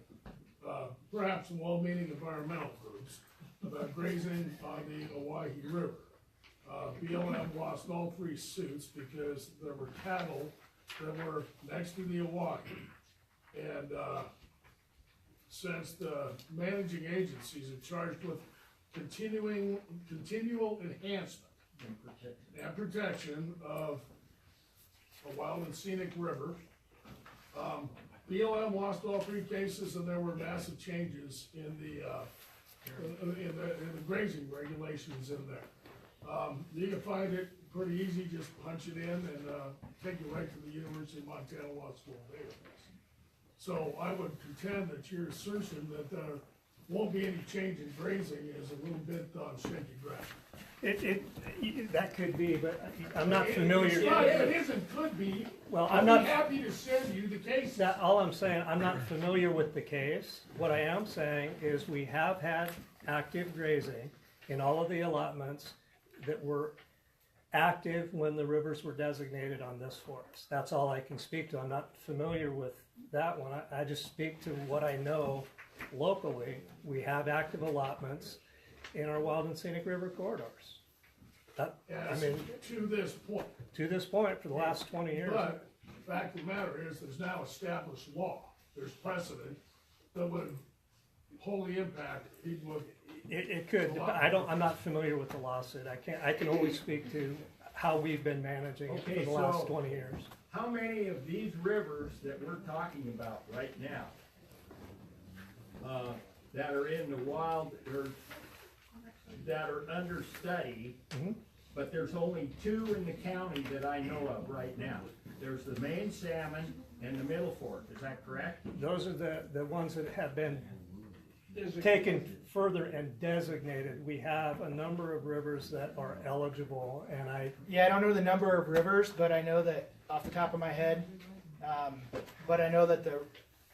perhaps some well-meaning environmental groups about grazing on the Owyhee River. BLM lost all 3 suits because there were cattle that were next to the Owyhee. And, since the managing agencies are charged with continual enhancement and protection of a wild and scenic river, BLM lost all 3 cases, and there were massive changes in the grazing regulations in there. You can find it pretty easy, just punch it in and take it right to the University of Montana Law School database. So I would contend that your assertion that there won't be any change in grazing is a little bit on shaky ground. That could be, but I'm not It's familiar. not, it isn't, could be. Well, I'll I'm be not, happy to send you the case. all I'm saying, I'm not familiar with the case. What I am saying is we have had active grazing in all of the allotments that were active when the rivers were designated on this forest. That's all I can speak to. I'm not familiar with that one. I just speak to what I know locally. We have active allotments in our wild and scenic river corridors. Yes, to this point. To this point, for the last 20 years. But the fact of the matter is, there's now established law. There's precedent that would wholly impact people. It could. I'm not familiar with the lawsuit. I can only speak to how we've been managing it for Okay, the last so- 20 years. How many of these rivers that we're talking about right now, that are in the wild, or that are under study, Mhm. but there's only 2 in the county that I know of right now? There's the main salmon and the middle fork, is that correct? Those are the ones that have been taken further and designated. We have a number of rivers that are eligible, and I don't know the number of rivers, but I know that off the top of my head. But I know that the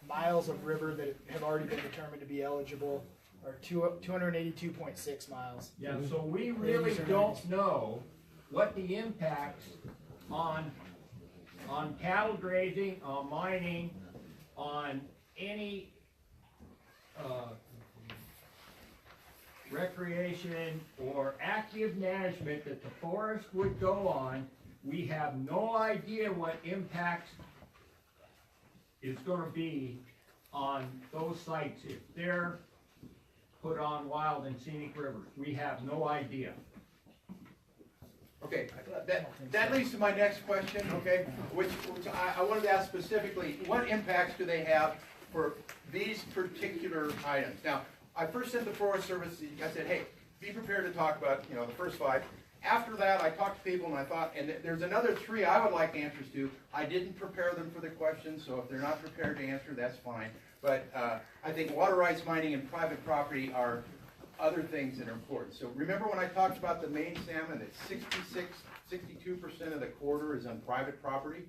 miles of river that have already been determined to be eligible are 282.6 miles. Yeah, so we really don't know what the impacts on cattle grazing, on mining, on any, recreation or active management that the forest would go on. We have no idea what impact is gonna be on those sites if they're put on wild and scenic rivers. We have no idea. Okay, that leads to my next question, okay, which I wanted to ask specifically, what impacts do they have for these particular items? Now, I first sent the Forest Service, I said, hey, be prepared to talk about, the first 5. After that, I talked to people and I thought, and there's another 3 I would like answers to. I didn't prepare them for the questions, so if they're not prepared to answer, that's fine. But I think water rights, mining, and private property are other things that are important. So remember when I talked about the Maine salmon, that 62% of the corridor is on private property?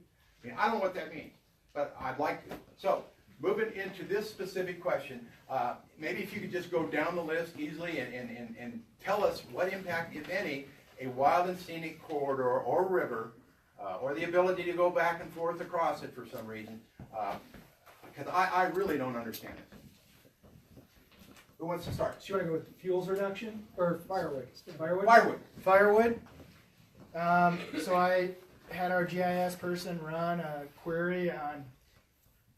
I mean, I don't know what that means, but I'd like to. So moving into this specific question, maybe if you could just go down the list easily and tell us what impact, if any, a wild and scenic corridor or river, or the ability to go back and forth across it for some reason, because I really don't understand it. Who wants to start? Should I go with fuels reduction or firewood? Firewood? Firewood. Firewood. So I had our GIS person run a query on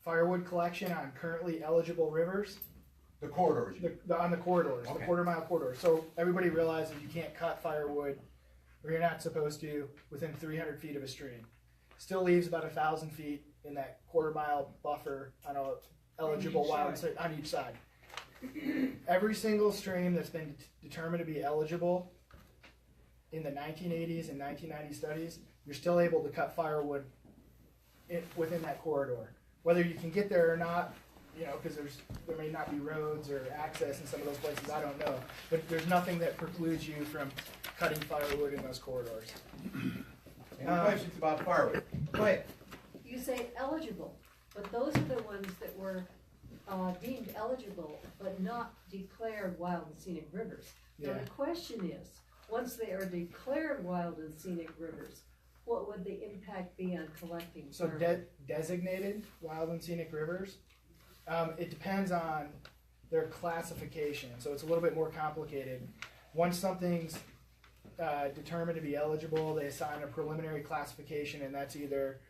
firewood collection on currently eligible rivers. The corridors. On the corridors, Okay. the quarter-mile corridors. So everybody realizes you can't cut firewood, or you're not supposed to, within 300 feet of a stream. Still leaves about 1,000 feet in that quarter-mile buffer on a eligible wild on each side. Every single stream that's been determined to be eligible in the 1980s and 1990 studies, you're still able to cut firewood within that corridor. Whether you can get there or not, you know, because there may not be roads or access in some of those places, I don't know. But there's nothing that precludes you from cutting firewood in those corridors. Any questions about firewood? Go ahead. You say eligible, but those are the ones that were deemed eligible, but not declared wild and scenic rivers. Now, Yeah. the question is, once they are declared wild and scenic rivers, what would the impact be on collecting So firewood? designated wild and scenic rivers, it depends on their classification, so it's a little bit more complicated. Once something's determined to be eligible, they assign a preliminary classification, and that's either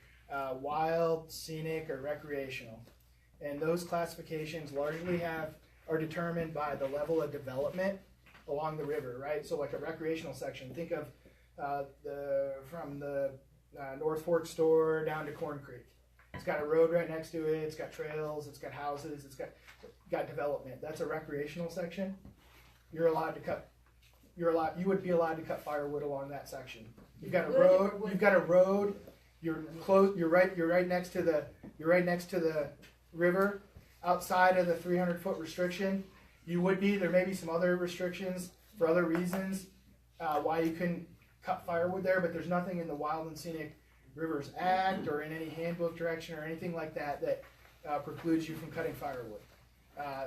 wild, scenic, or recreational. And those classifications largely are determined by the level of development along the river, right? So like a recreational section, think of from the North Fork store down to Corn Creek. It's got a road right next to it, it's got trails, it's got houses, it's got development. That's a recreational section. You would be allowed to cut firewood along that section. You've got a road, you're right next to the river, outside of the 300-foot restriction. There may be some other restrictions for other reasons why you couldn't cut firewood there, but there's nothing in the Wild and Scenic Rivers Act or in any handbook direction or anything like that that precludes you from cutting firewood.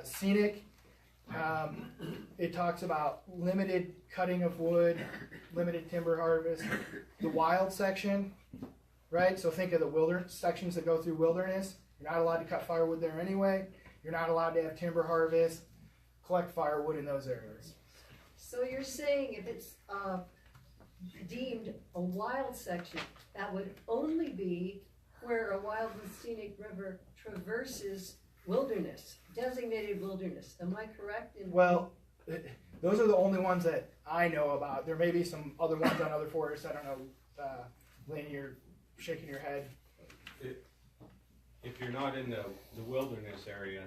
Scenic, it talks about limited cutting of wood, limited timber harvest. The wild section, right? So think of the wilderness sections that go through wilderness. You're not allowed to cut firewood there anyway. You're not allowed to have timber harvest, collect firewood in those areas. So you're saying if it's deemed a wild section, that would only be where a wild and scenic river traverses wilderness, designated wilderness. Am I correct? Well, those are the only ones that I know about. There may be some other ones on other forests. I don't know. Lynn, you're shaking your head. If you're not in the wilderness area,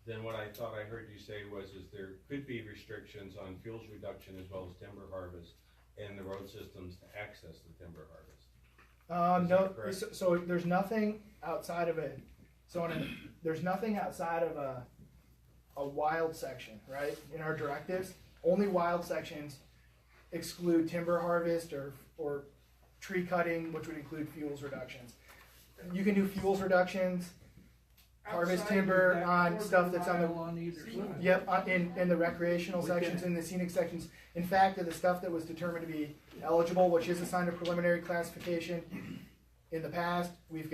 then what I thought I heard you say was there could be restrictions on fuels reduction as well as timber harvest and the road systems to access the timber harvest. No, so there's nothing outside of it. There's nothing outside of a wild section, right? In our directives, only wild sections exclude timber harvest or tree cutting, which would include fuels reductions. You can do fuels reductions, harvest timber on stuff that's on the in the recreational sections, in the scenic sections. In fact, of the stuff that was determined to be eligible, which is assigned a preliminary classification, in the past we've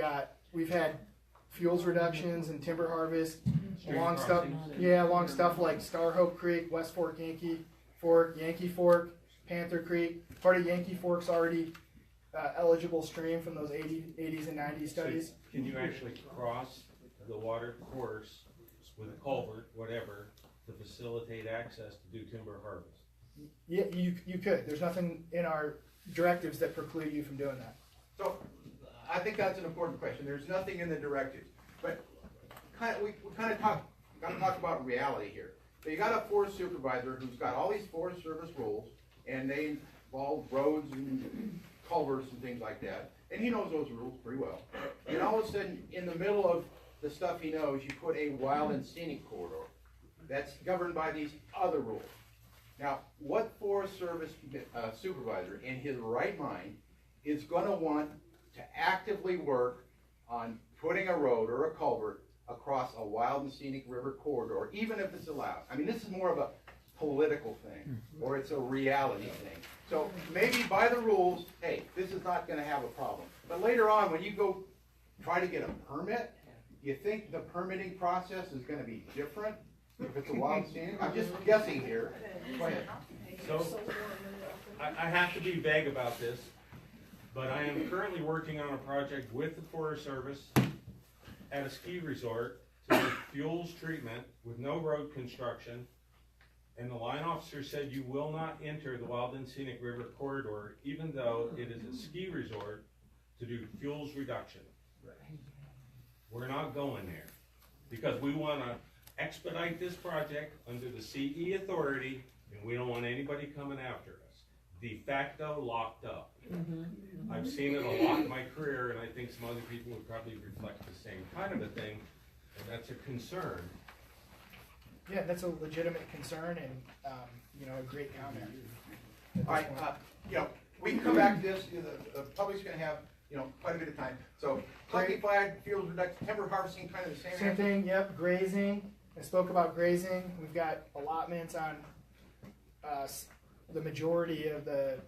had fuels reductions and timber harvest along stuff like Star Hope Creek, West Fork, Yankee Fork, Panther Creek. Part of Yankee Fork's already eligible stream from those 80s and 90s studies. So can you actually cross the water course with a culvert, whatever, to facilitate access to do timber harvest? Yeah, you could. There's nothing in our directives that preclude you from doing that. So I think that's an important question. There's nothing in the directives, but we got to talk about reality here. So you got a forest supervisor who's got all these Forest Service rules, and they involve roads and culverts and things like that, and he knows those rules pretty well. And all of a sudden, in the middle of the stuff he knows, you put a wild and scenic corridor that's governed by these other rules. Now, what Forest Service supervisor in his right mind is going to want to actively work on putting a road or a culvert across a wild and scenic river corridor, even if it's allowed? I mean, this is more of a political thing, or it's a reality thing. So maybe by the rules, hey, this is not going to have a problem. But later on, when you go try to get a permit, you think the permitting process is going to be different if it's a wild and scenic? I'm just guessing here. Go ahead. So I have to be vague about this, but I am currently working on a project with the Forest Service at a ski resort to do fuels treatment with no road construction. And the line officer said you will not enter the Wild and Scenic River corridor, even though it is a ski resort, to do fuels reduction. We're not going there because we want to expedite this project under the CE authority, and we don't want anybody coming after us. De facto locked up. I've seen it a lot in my career, and I think some other people would probably reflect the same kind of a thing. that's a concern. Yeah, that's a legitimate concern and, a great comment. at All this right, point. we can come back to this, the public's gonna have, quite a bit of time. So, planting flag, field reduction, timber harvesting, kind of the same. Same thing, yep, grazing. I spoke about grazing. We've got allotments on the majority of the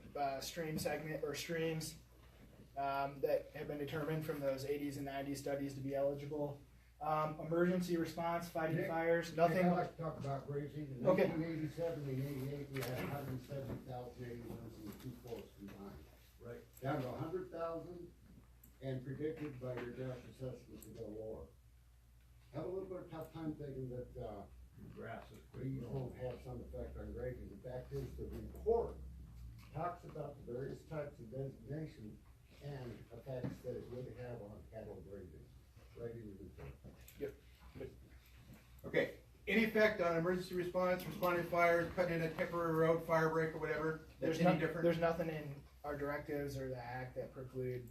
stream segment or streams that have been determined from those 80s and 90s studies to be eligible. Emergency response, fighting fires, nothing. I'd like to talk about grazing. In Okay. 1987 and 88, we had 170,000 acres in the two forests combined. Right. Down to 100,000 and predicted by your draft assessment to go lower. Have a little bit of tough time thinking that Grass is we won't have some effect on grazing. The fact is, the report talks about the various types of designation and effects that it would have on cattle grazing. Right in the report. Okay, any effect on emergency response, responding to fires, cutting in a temporary road, fire break or whatever, that's any different? There's nothing in our directives or the act that preclude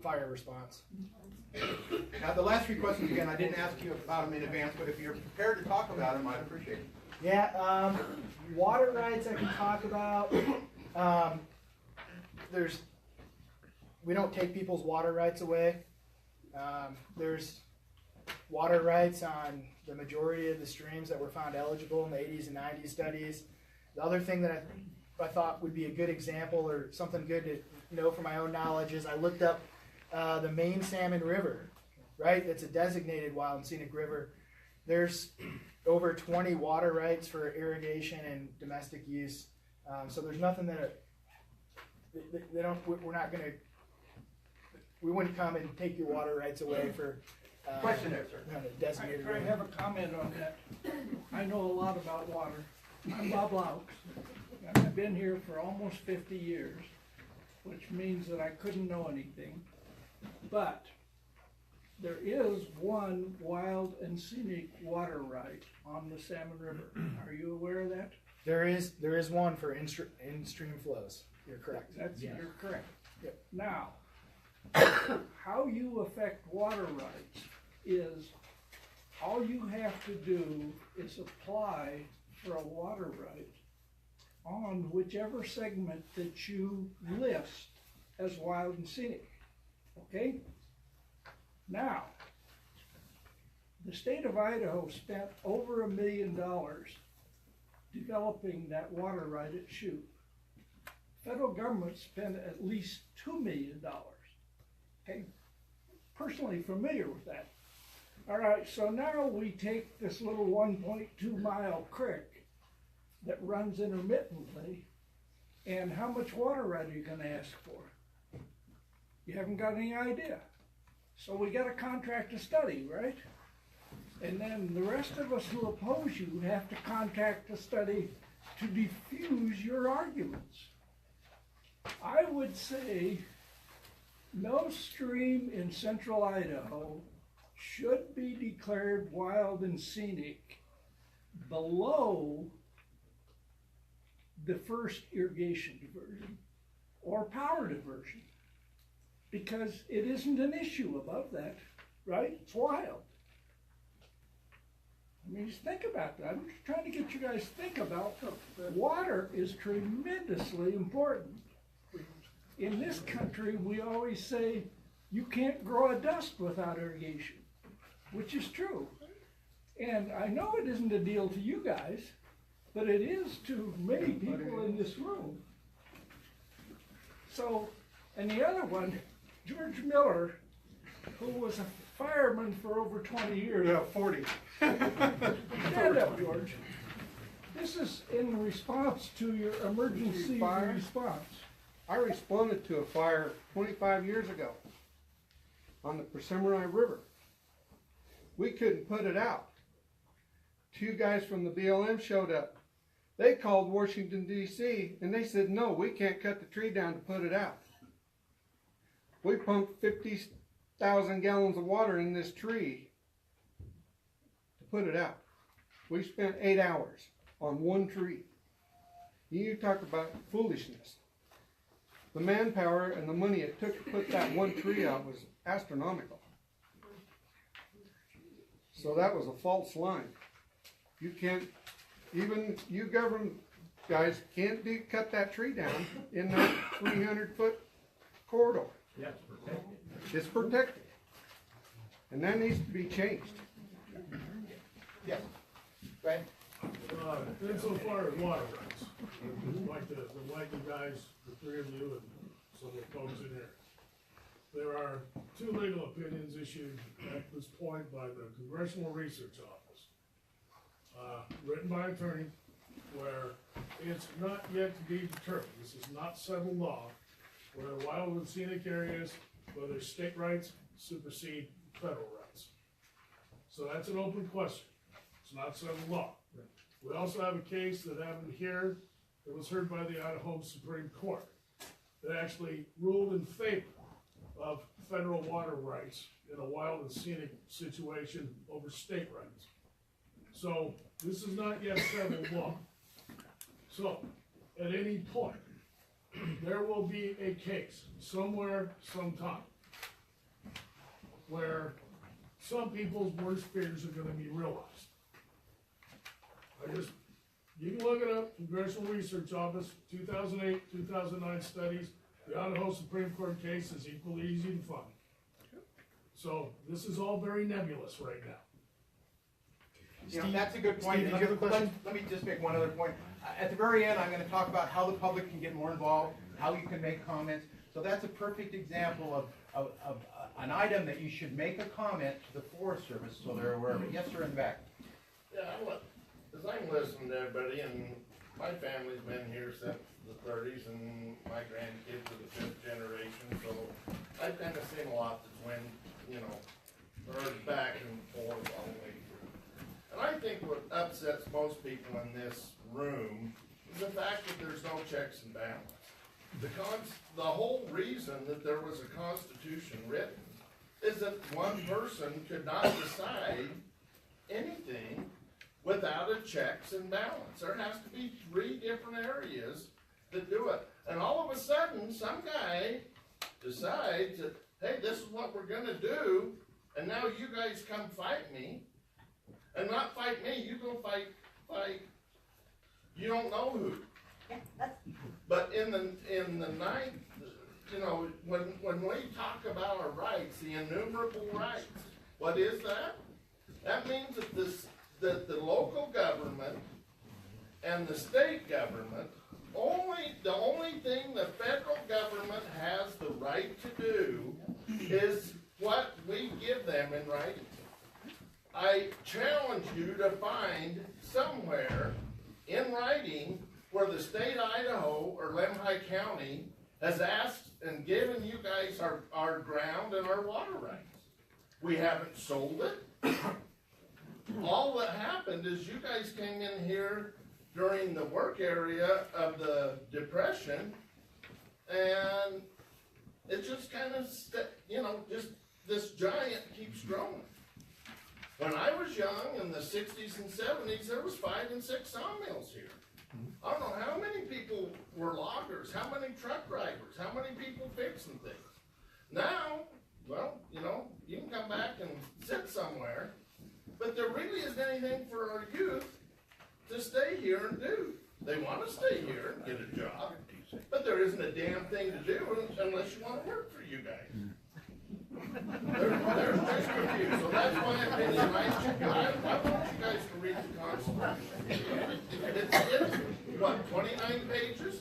fire response. Now, the last three questions, again, I didn't ask you about them in advance, but if you're prepared to talk about them, I'd appreciate it. Yeah, water rights I can talk about. We don't take people's water rights away. There's water rights on the majority of the streams that were found eligible in the 80s and 90s studies. The other thing that I thought would be a good example or something good to know from my own knowledge is I looked up the Main Salmon River, right? It's a designated wild and scenic river. There's over 20 water rights for irrigation and domestic use. So there's nothing that they don't. We wouldn't come and take your water rights away for. Question there, sir. Designated I river. have a comment on that. I know a lot about water. I'm Bob Laux, and I've been here for almost 50 years, which means that I couldn't know anything. But there is one wild and scenic water right on the Salmon River. Are you aware of that? There is one for in-stream flows. You're correct. You're correct. Yep. Now, how you affect water rights is all you have to do is apply for a water right on whichever segment that you list as wild and scenic. Okay? Now, the state of Idaho spent over $1 million developing that water right at Shoup. Federal government spent at least $2 million. Okay, personally familiar with that. All right, so now we take this little 1.2 mile creek that runs intermittently, and how much water right are you going to ask for? You haven't got any idea. So we got to contract a study, right? And then the rest of us who oppose you have to contract a study to diffuse your arguments. I would say no stream in central Idaho should be declared wild and scenic below the first irrigation diversion or power diversion, because it isn't an issue above that, right? It's wild. I mean, just think about that. I'm just trying to get you guys to think about water is tremendously important. In this country, we always say you can't grow a dust without irrigation, which is true. And I know it isn't a deal to you guys, but it is to many people in this room. So, and the other one, George Miller, who was a fireman for over 20 years. Yeah, 40. Stand up, George. This is in response to your emergency response. I responded to a fire 25 years ago on the Persimmon River. We couldn't put it out. 2 guys from the BLM showed up. They called Washington, D.C., and they said, no, we can't cut the tree down to put it out. We pumped 50,000 gallons of water in this tree to put it out. We spent 8 hours on one tree. You talk about foolishness. The manpower and the money it took to put that one tree out was astronomical. So that was a false line. You can't, even you government guys can't cut that tree down in that 300-foot corridor. Yes, protected. It's protected. And that needs to be changed. Yes. Go ahead. Insofar as water rights, like the Whitey guys, the three of you, and some of the folks in here. There are two legal opinions issued at this point by the Congressional Research Office, written by an attorney, where it's not yet to be determined, this is not settled law, whether wild and scenic areas, whether state rights supersede federal rights. So that's an open question. It's not settled law. We also have a case that happened here that was heard by the Idaho Supreme Court that actually ruled in favor of federal water rights in a wild and scenic situation over state rights. So this is not yet settled law. So at any point, there will be a case somewhere, sometime, where some people's worst fears are going to be realized. You can look it up, Congressional Research Office, 2008, 2009 studies. The Idaho Supreme Court case is equally easy to find. So this is all very nebulous right now. You know, that's a good point. Steve, you have a question? Let me just make one other point. At the very end, I'm going to talk about how the public can get more involved, how you can make comments. So that's a perfect example of an item that you should make a comment to the Forest Service so they're aware of it. Yes, sir, in the back. Yeah, as I'm listening to everybody, and my family's been here since the 30s, and my grandkids are the 5th generation, so I've kind of seen a lot that's went, you know, or back and forth all the way through. And I think what upsets most people in this room is the fact that there's no checks and balance. The whole reason that there was a constitution written is that one person could not decide anything without a checks and balance. There has to be 3 different areas that do it. And all of a sudden, some guy decides that, hey, this is what we're gonna do, and now you guys come fight me. And not fight me, you go fight, you don't know who. But in the night, you know, when we talk about our rights, the innumerable rights, what is that? That means that the local government and the state government, the only thing the federal government has the right to do is what we give them in writing. I challenge you to find somewhere in writing where the state of Idaho or Lemhi County has asked and given you guys our ground and our water rights. We haven't sold it. All that happened is you guys came in here during the work area of the Depression, and it just kind of, you know, just this giant keeps growing. When I was young in the 60s and 70s, there was 5 and 6 sawmills here. I don't know how many people were loggers, how many truck drivers, how many people fixing things. Now, well, you know, you can come back and sit somewhere, but there really isn't anything for our youth to stay here and do. They want to stay here and get a job, but there isn't a damn thing to do unless you want to work for you guys. There's just a few, so that's my opinion. I want you guys to read the Constitution. It's what, 29 pages?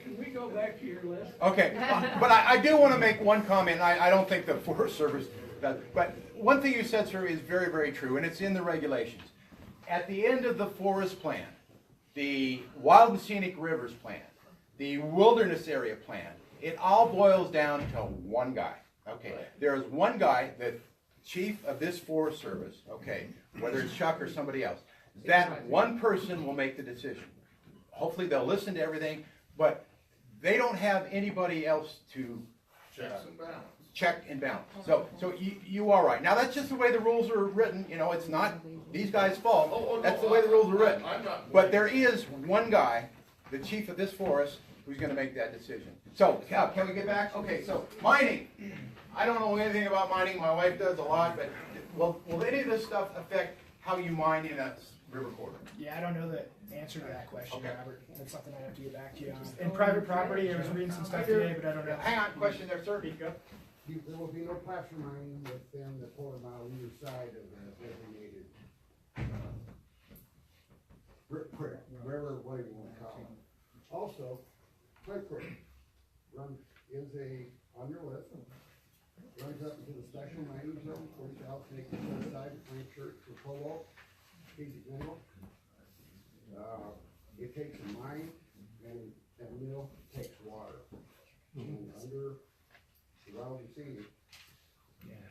Can we go back to your list? Okay, but I do want to make one comment. I don't think the Forest Service does, but one thing you said, sir, is very, very true, and it's in the regulations. At the end of the forest plan, the Wild and Scenic Rivers plan, the Wilderness Area plan, it all boils down to one guy. Okay, there is one guy, the chief of this Forest Service, okay, whether it's Chuck or somebody else, that one person will make the decision. Hopefully they'll listen to everything, but they don't have anybody else to check and balance. So you are right. Now that's just the way the rules are written. You know, it's not these guys' fault. That's the way the rules are written. But there is one guy, the chief of this forest, who's going to make that decision. So, can we get back? Okay, so mining. I don't know anything about mining. My wife does a lot, but will any of this stuff affect how you mine in a river corridor? Yeah, I don't know the answer to that question, Okay. Robert. That's something I have to get back to you on. In private property, I was reading some stuff today, but I don't know. Hang on, question there, sir. There will be no placer mining within the quarter mile either side of the designated, river, whatever you wanna call it. Also, Pipe Creek is on your list, runs up into the special mining zone, 40,000 acres to the side of Frank Church for cobalt, basic mineral. It takes a mine and a mill takes water. And under the Wild and Scenic,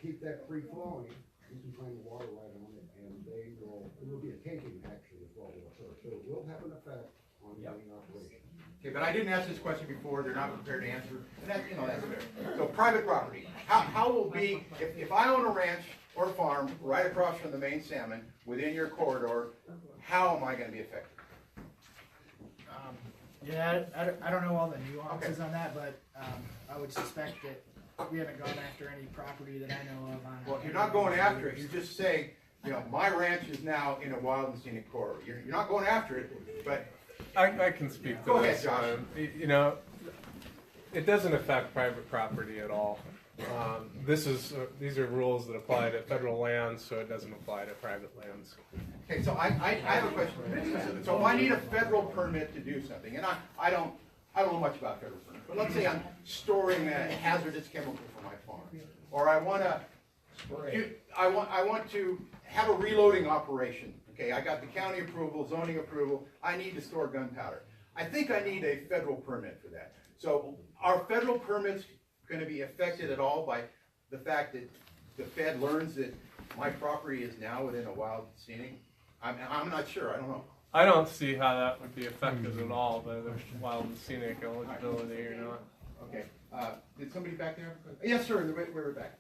keep that free flowing, you can find the water right on it, and it will be a taking action as well, so it will have an effect on the operation. Okay, but I didn't ask this question before, they're not prepared to answer, and that, that's fair. So private property, how will be, if I own a ranch or farm right across from the main salmon, within your corridor, how am I gonna be affected? Yeah, I don't know all the nuances on that, but I would suspect that we haven't gone after any property that I know of on. Well, you're not going after it, you're just saying, my ranch is now in a wild and scenic corridor. You're not going after it, but. I can speak to Go this. ahead, Josh. It doesn't affect private property at all. These are rules that apply to federal lands, so it doesn't apply to private lands. Okay, so I have a question. So if I need a federal permit to do something, and I don't know much about federal permits, but let's say I'm storing a hazardous chemical for my farm, or I want to have a reloading operation. Okay, I got the county approval, zoning approval. I need to store gunpowder. I think I need a federal permit for that. So are federal permits going to be affected at all by the fact that the Fed learns that my property is now within a wild and scenic? I'm not sure. I don't know. I don't see how that would be affected at all by the wild and scenic eligibility or not. Okay. Did somebody back there? Yes, sir. We're back.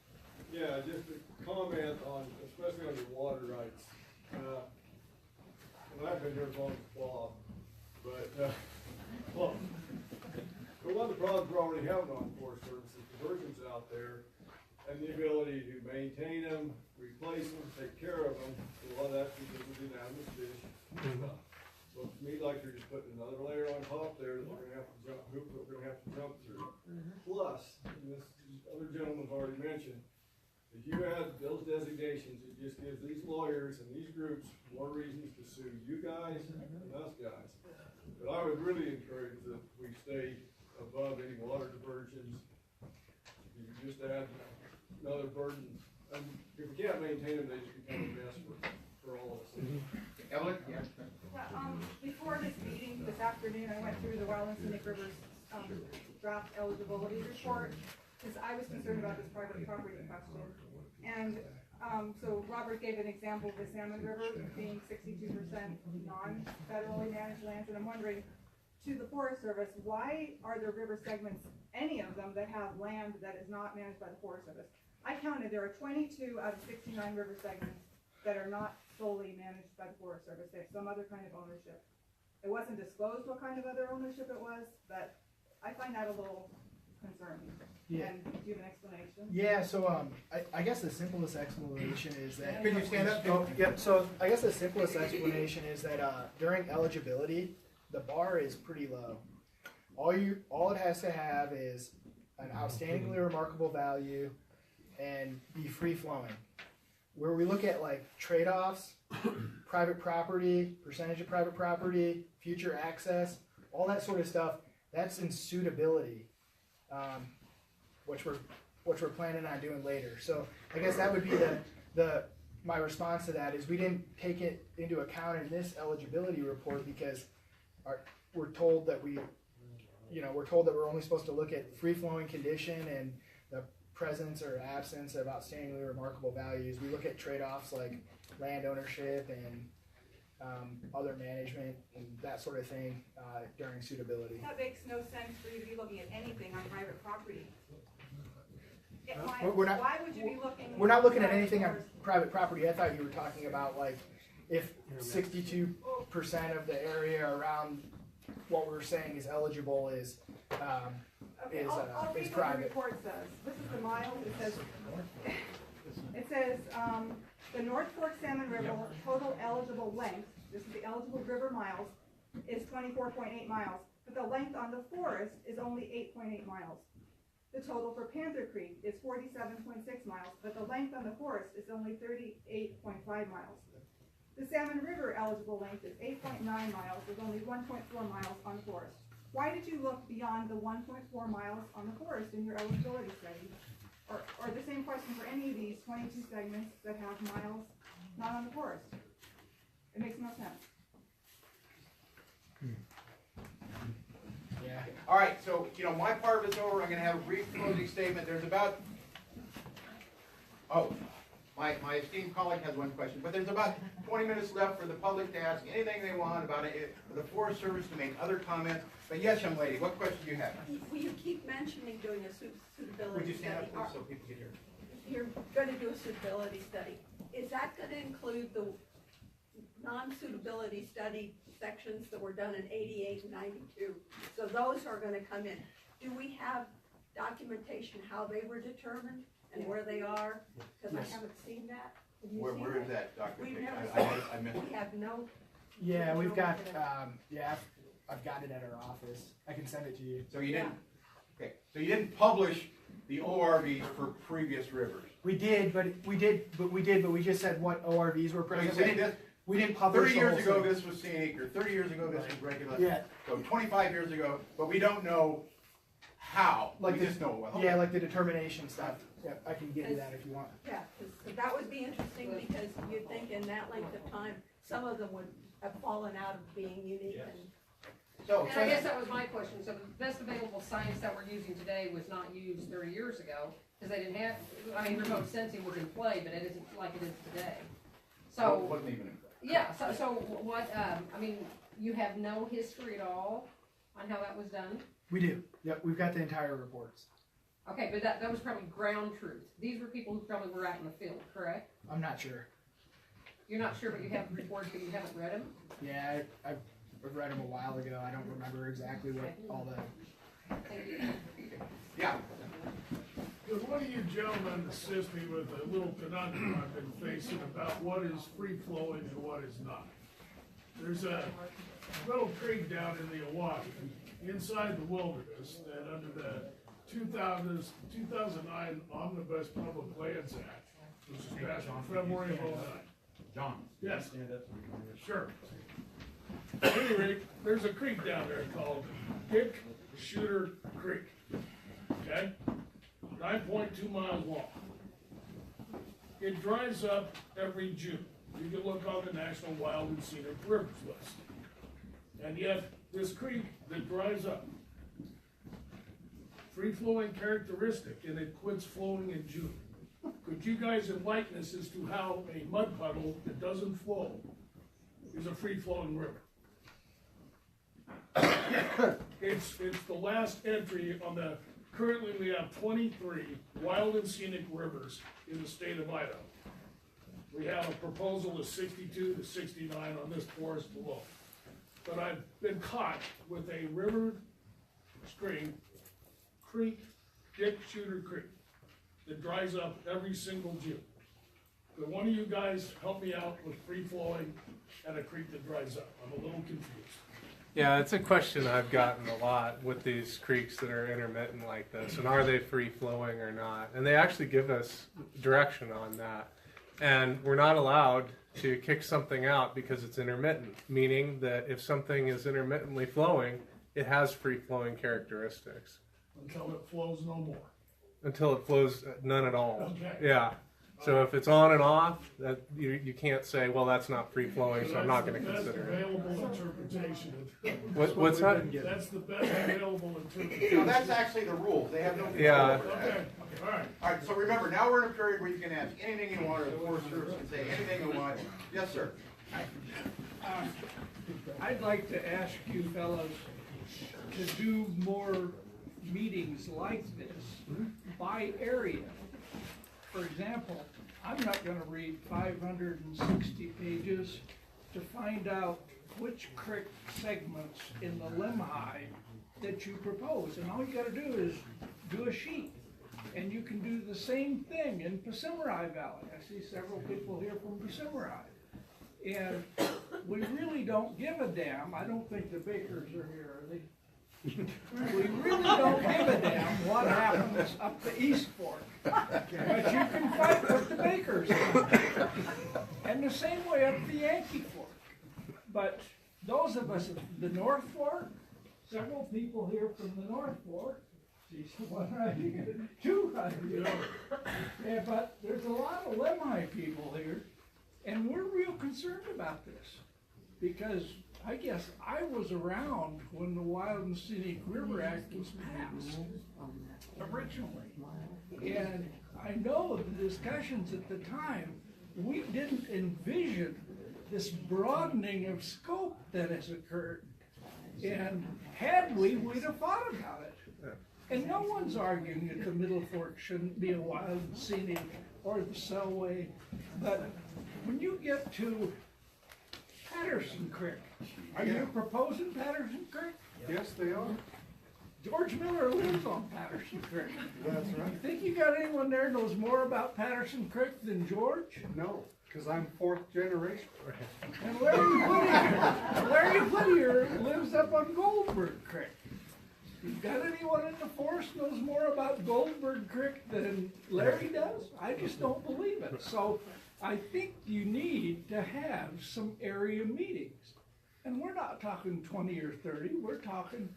Yeah, just a comment on, especially on your water rights. And I've been here as long as Bob, but well, one of the problems we're already having on Forest Service is diversions out there, and the ability to maintain them, replace them, take care of them. So a lot of that's because of the unanimous fish stuff. So to me, like they're just putting another layer on top there that we're gonna have to jump, hoop that we're gonna have to jump through. Plus, and this other gentleman's already mentioned, if you add those designations, it just gives these lawyers and these groups more reasons to sue you guys and us guys. But I would really encourage that we stay above any water diversions. You just add another burden. And if we can't maintain them, they just become a mess for all of us. Evelyn? Yeah, before this meeting this afternoon, I went through the Wild and Scenic Rivers draft eligibility report, because I was concerned about this private property question. And so Robert gave an example of the Salmon River being 62% non-federally managed lands, and I'm wondering, to the Forest Service, why are there river segments, any of them, that have land that is not managed by the Forest Service? I counted, there are 22 out of 69 river segments that are not solely managed by the Forest Service. They have some other kind of ownership. It wasn't disclosed what kind of other ownership it was, but I find that a little concerning. Yeah. And do you have an explanation? Yeah, so I guess the simplest explanation is that. Can you stand up? Oh, yep. So I guess the simplest explanation is that during eligibility, the bar is pretty low. All it has to have is an outstandingly remarkable value and be free flowing. Where we look at like trade-offs, private property, percentage of private property, future access, all that sort of stuff, that's in suitability. Which we're planning on doing later. So I guess that would be my response to that is we didn't take it into account in this eligibility report because we're told that we're only supposed to look at free flowing condition and the presence or absence of outstandingly remarkable values. We look at trade-offs like land ownership and other management and that sort of thing during suitability. That makes no sense for you to be looking at anything on private property. Why would you be looking? We're not looking at anything on private property. I thought you were talking about like if 62% of the area around what we're saying is eligible is I'll read what the private. report says. This is the miles. It says The North Fork Salmon River total eligible length, this is the eligible river miles, is 24.8 miles, but the length on the forest is only 8.8 miles. The total for Panther Creek is 47.6 miles, but the length on the forest is only 38.5 miles. The Salmon River eligible length is 8.9 miles, with only 1.4 miles on the forest. Why did you look beyond the 1.4 miles on the forest in your eligibility study? Or the same question for any of these 22 segments that have miles not on the forest? It makes no sense. Yeah. All right, so, my part of it's over. I'm going to have a brief closing statement. There's about, my esteemed colleague has one question, but there's about 20 minutes left for the public to ask anything they want about it, for the Forest Service to make other comments. But yes, young lady, what question do you have? Well, you keep mentioning doing a suitability Would you stand study. up, please, so people can hear? You're going to do a suitability study. Is that going to include the non-suitability study sections that were done in 88 and 92? So those are going to come in. Do we have documentation how they were determined and where they are? Because I haven't seen that. Have you seen Where is that documentation? We've never I missed We have no. Yeah, we've got, I've got it at our office. I can send it to you. So you didn't, okay, so you didn't publish the ORVs for previous rivers? We did, but we just said what ORVs were present. We didn't publish 30 the years whole ago thing. this was scenic, or 30 years ago this was regular. Yeah. So 25 years ago, but we don't know how. Like We the, just know well. yeah, like the determination stuff. Yeah, I can give you that if you want. Yeah, because that would be interesting, because you'd think in that length of time, some of them would have fallen out of being unique. And So, And I guess that was my question, so the best available science that we're using today was not used 30 years ago, because they didn't have, remote sensing was in play, but it isn't like it is today. So, wasn't even in play. yeah, so what, you have no history at all on how that was done? We do. Yep, we've got the entire reports. Okay, but that was probably ground truth. These were people who probably were out in the field, correct? I'm not sure. You're not sure, but you have reports, but you haven't read them? Yeah, I've read them a while ago. I don't remember exactly what all the. Thank you. Yeah. Could one of you gentlemen assist me with a little conundrum I've been facing about what is free-flowing and what is not? There's a little creek down in the Oahu, inside the wilderness, and under the 2009 Omnibus Public Lands Act, which was passed in February of 09. John. Yes. Sure. At any rate, there's a creek down there called Dick Shooter Creek. Okay? 9.2 miles long. It dries up every June. You can look on the National Wild and Scenic Rivers list. And yet, this creek that dries up, free-flowing characteristic, and it quits flowing in June. Could you guys enlighten us as to how a mud puddle that doesn't flow is a free-flowing river? It's the last entry on the, currently we have 23 wild and scenic rivers in the state of Idaho. We have a proposal of 62 to 69 on this forest below. But I've been caught with a river stream, creek, Dick Shooter Creek, that dries up every single June. Could one of you guys help me out with free-flowing and a creek that dries up? I'm a little confused. Yeah, it's a question I've gotten a lot with these creeks that are intermittent like this, and are they free flowing or not? And they actually give us direction on that. And we're not allowed to kick something out because it's intermittent, meaning that if something is intermittently flowing, it has free flowing characteristics. Until it flows no more. Until it flows none at all. Okay. Yeah. So if it's on and off, that you can't say, well, that's not free flowing, so I'm not going to That's consider the it. available interpretation of. What's that? That's the best available interpretation. No, that's actually the rules. They have no control Yeah. over that. Okay, all right. All right, so remember, now we're in a period where you can ask anything you want, or the Forest Service can say anything you want. Yes, sir. I'd like to ask you fellows to do more meetings like this by area. For example, I'm not gonna read 560 pages to find out which creek segments in the Lemhi that you propose. And all you gotta do is do a sheet. And you can do the same thing in Persimmon Valley. I see several people here from Persimmon. And we really don't give a damn. I don't think the Bakers are here, are they? We really don't give a damn what happens up the East Fork. But you can fight with the Bakers. And the same way up the Yankee Fork. But those of us at the North Fork, several people here from the North Fork, see one right here, two right here. Yeah, but there's a lot of Lemhi people here, and we're real concerned about this. Because I guess I was around when the Wild and Scenic River Act was passed, originally. And I know the discussions at the time, we didn't envision this broadening of scope that has occurred. And had we, we'd have thought about it. And no one's arguing that the Middle Fork shouldn't be a Wild and Scenic or the Selway. But when you get to Patterson Creek, are you proposing Patterson Creek? Yes, they are. George Miller lives on Patterson Creek. That's right. You think you got anyone there knows more about Patterson Creek than George? No, because I'm fourth generation. And Larry Whittier lives up on Goldberg Creek. You got anyone in the force knows more about Goldberg Creek than Larry does? I just don't believe it. So I think you need to have some area meetings. And we're not talking 20 or 30, we're talking,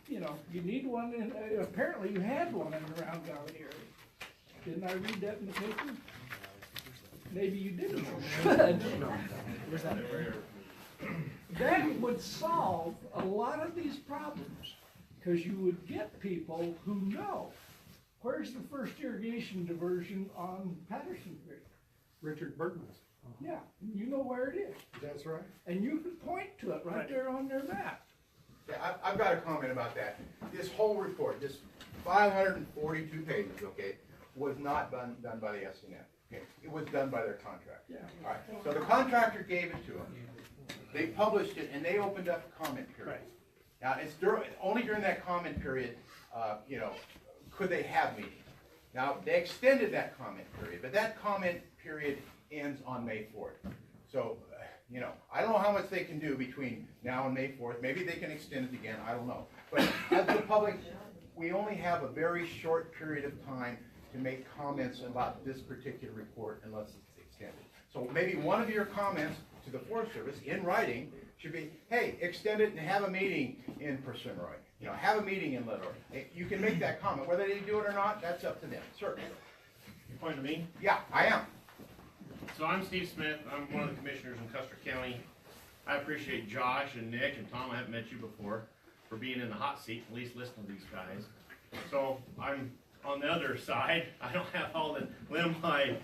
you need one in, apparently you had one in the Round Valley area. Didn't I read that in the paper? Maybe you didn't. Where's that? That would solve a lot of these problems, because you would get people who know. Where's the first irrigation diversion on Patterson Creek? Richard Burton's. Yeah, you know where it is. That's right. And you could point to it right there on their map. Yeah, I've got a comment about that. This whole report, this 542 pages, okay, was not done by the SNF. Okay, it was done by their contractor. Yeah. All right. So the contractor gave it to them. They published it, and they opened up a comment period. Right. Now, it's only during that comment period, could they have meetings. Now, they extended that comment period, but that comment period ends on May 4th. So, I don't know how much they can do between now and May 4th. Maybe they can extend it again, I don't know. But as the public, we only have a very short period of time to make comments about this particular report unless it's extended. So maybe one of your comments to the Forest Service in writing should be, hey, extend it and have a meeting in Persimmon. Have a meeting in Little. You can make that comment. Whether they do it or not, that's up to them, certainly. You pointing to me? Yeah, I am. So I'm Steve Smith. I'm one of the commissioners in Custer County. I appreciate Josh and Nick and Tom, I haven't met you before, for being in the hot seat, at least listening to these guys. So I'm on the other side. I don't have all the limhi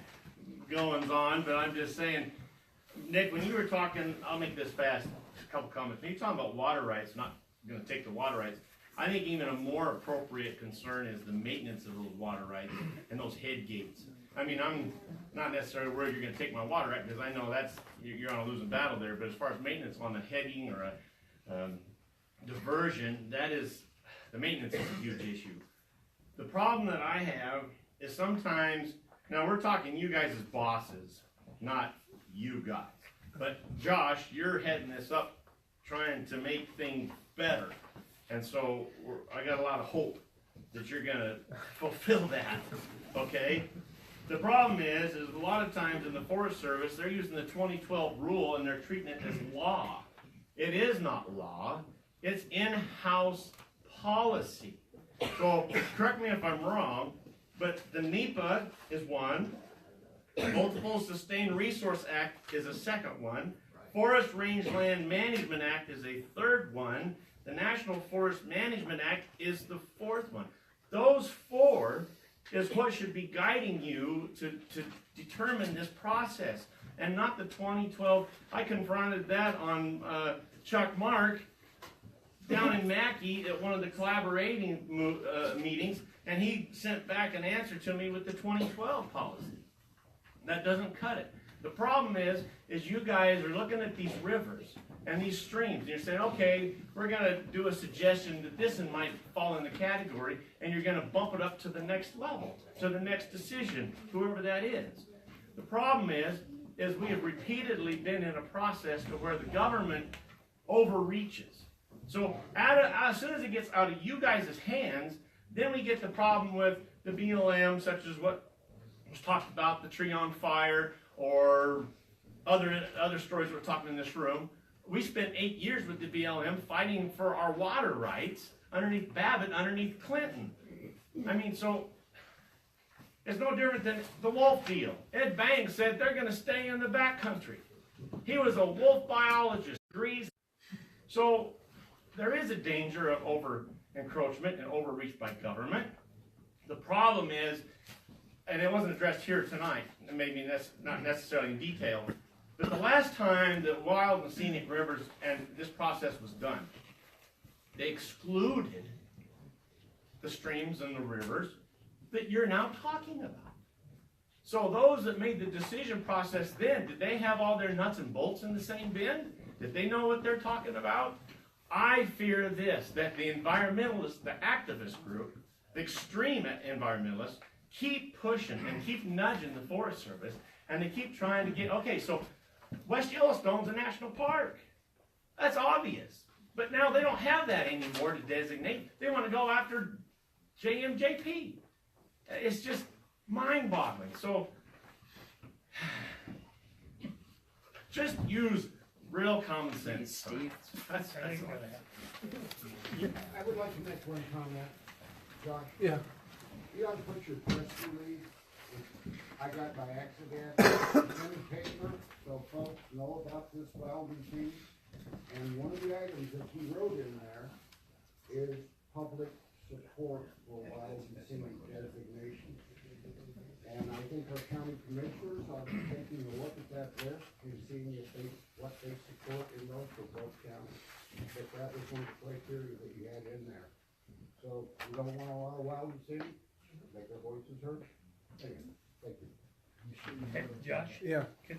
goings on, but I'm just saying, Nick, when you were talking, I'll make this fast, a couple comments. When you're talking about water rights, not going to take the water rights, I think even a more appropriate concern is the maintenance of those water rights and those head gates. I mean, I'm not necessarily worried you're going to take my water right, because I know you're on a losing battle there, but as far as maintenance on the heading or a diversion, the maintenance is a huge issue. The problem that I have is sometimes, now we're talking you guys as bosses, not you guys, but Josh, you're heading this up trying to make things better, and so I got a lot of hope that you're going to fulfill that, okay? The problem is a lot of times in the Forest Service, they're using the 2012 rule and they're treating it as law. It is not law. It's in-house policy. So correct me if I'm wrong, but the NEPA is one. The Multiple Sustained Resource Act is a second one. Forest Rangeland Management Act is a third one. The National Forest Management Act is the fourth one. Those four is what should be guiding you to determine this process, and not the 2012. I confronted that on Chuck Mark down in Mackey at one of the collaborating meetings, and he sent back an answer to me with the 2012 policy. That doesn't cut it. The problem is you guys are looking at these rivers and these streams, and you're saying, okay, we're gonna do a suggestion that this one might fall in the category, and you're gonna bump it up to the next level, to the next decision, whoever that is. The problem is we have repeatedly been in a process to where the government overreaches. So as soon as it gets out of you guys' hands, then we get the problem with the BLM, such as what was talked about, the tree on fire, or other stories we're talking in this room. We spent 8 years with the BLM fighting for our water rights underneath Babbitt, underneath Clinton. I mean, so it's no different than the wolf deal. Ed Banks said they're going to stay in the backcountry. He was a wolf biologist, agrees. So there is a danger of over encroachment and overreach by government. The problem is, and it wasn't addressed here tonight, and maybe that's not necessarily in detail, but the last time that Wild and Scenic Rivers and this process was done, they excluded the streams and the rivers that you're now talking about. So those that made the decision process then, did they have all their nuts and bolts in the same bin? Did they know what they're talking about? I fear this, that the environmentalists, the activist group, the extreme environmentalists, keep pushing and keep nudging the Forest Service, and they keep trying to get, okay, so West Yellowstone's a national park. That's obvious. But now they don't have that anymore to designate. They want to go after JMJP. It's just mind-boggling. So just use real common sense. Steve. That's all. I would like to make one comment, Josh. Yeah. You ought to put your press release, which I got by accident, in the paper, so folks know about this Wild and Scenic. And one of the items that he wrote in there is public support for Wild and Scenic designation. And I think our county commissioners ought to be taking a look at that list and seeing if what they support in those for both counties. But that was one of the criteria that you had in there. So we don't want a lot of Wild and Scenic, make their voices heard. Thank you. Josh? Yeah. You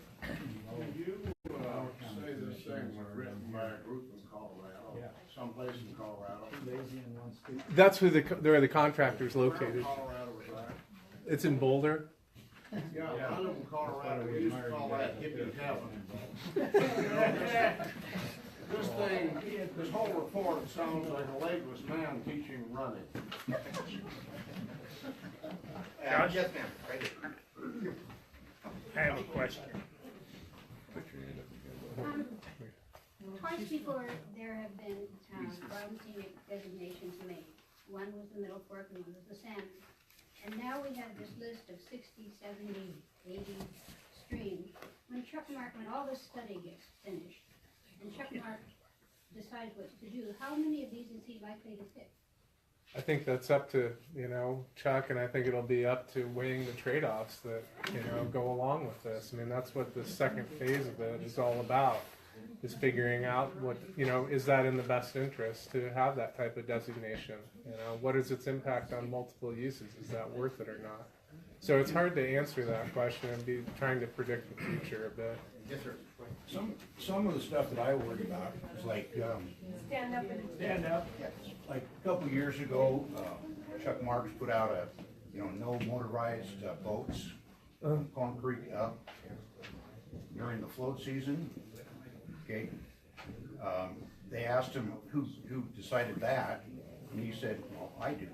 say this thing was written by a group in Colorado, someplace in Colorado. That's where the contractor's located. Colorado was that? It's in Boulder. Yeah, I live in Colorado, we used to call that hippie heaven. This thing, this whole report sounds like a legless man teaching running. Yes, ma'am, right there. I have a question. Twice before, there have been Wild and Scenic designations made. One was the Middle Fork and one was the Salmon. And now we have this list of 60, 70, 80 streams. When all this study gets finished, and Chuck Mark decides what to do, how many of these is he likely to pick? I think that's up to, Chuck, and I think it'll be up to weighing the trade-offs that, go along with this. I mean, that's what the second phase of it is all about, is figuring out what, is that in the best interest to have that type of designation? What is its impact on multiple uses? Is that worth it or not? So it's hard to answer that question and be trying to predict the future a bit. Yes, sir. Some of the stuff that I worry about is like, Stand up and. stand up. Like a couple years ago, Chuck Marks put out no motorized boats from Corn Creek up during the float season. Okay. They asked him who decided that, and he said, well, I do.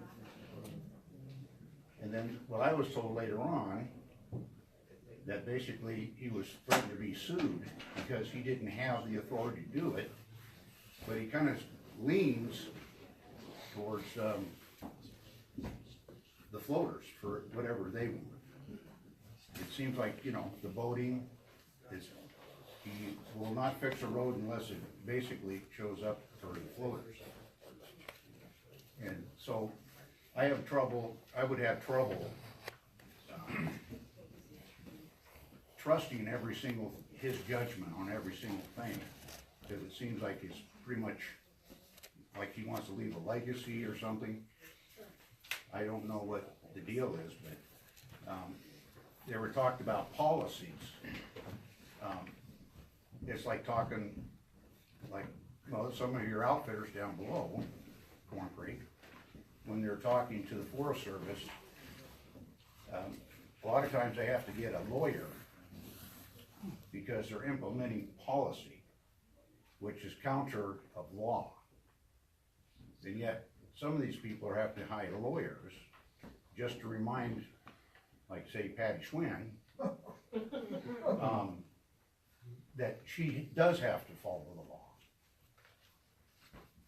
And then, I was told later on that basically he was threatened to be sued because he didn't have the authority to do it, but he kind of leans towards the floaters for whatever they want. It seems like, the boating is, he will not fix a road unless it basically shows up for the floaters. And so I would have trouble trusting his judgment on every single thing, because it seems like it's pretty much like he wants to leave a legacy or something. I don't know what the deal is, but they were talked about policies, It's like talking, like, well, some of your outfitters down below, Corn Creek, when they're talking to the Forest Service, a lot of times they have to get a lawyer because they're implementing policy, which is counter of law. And yet, some of these people are having to hire lawyers just to remind, like say Patty Schwinn, that she does have to follow the law.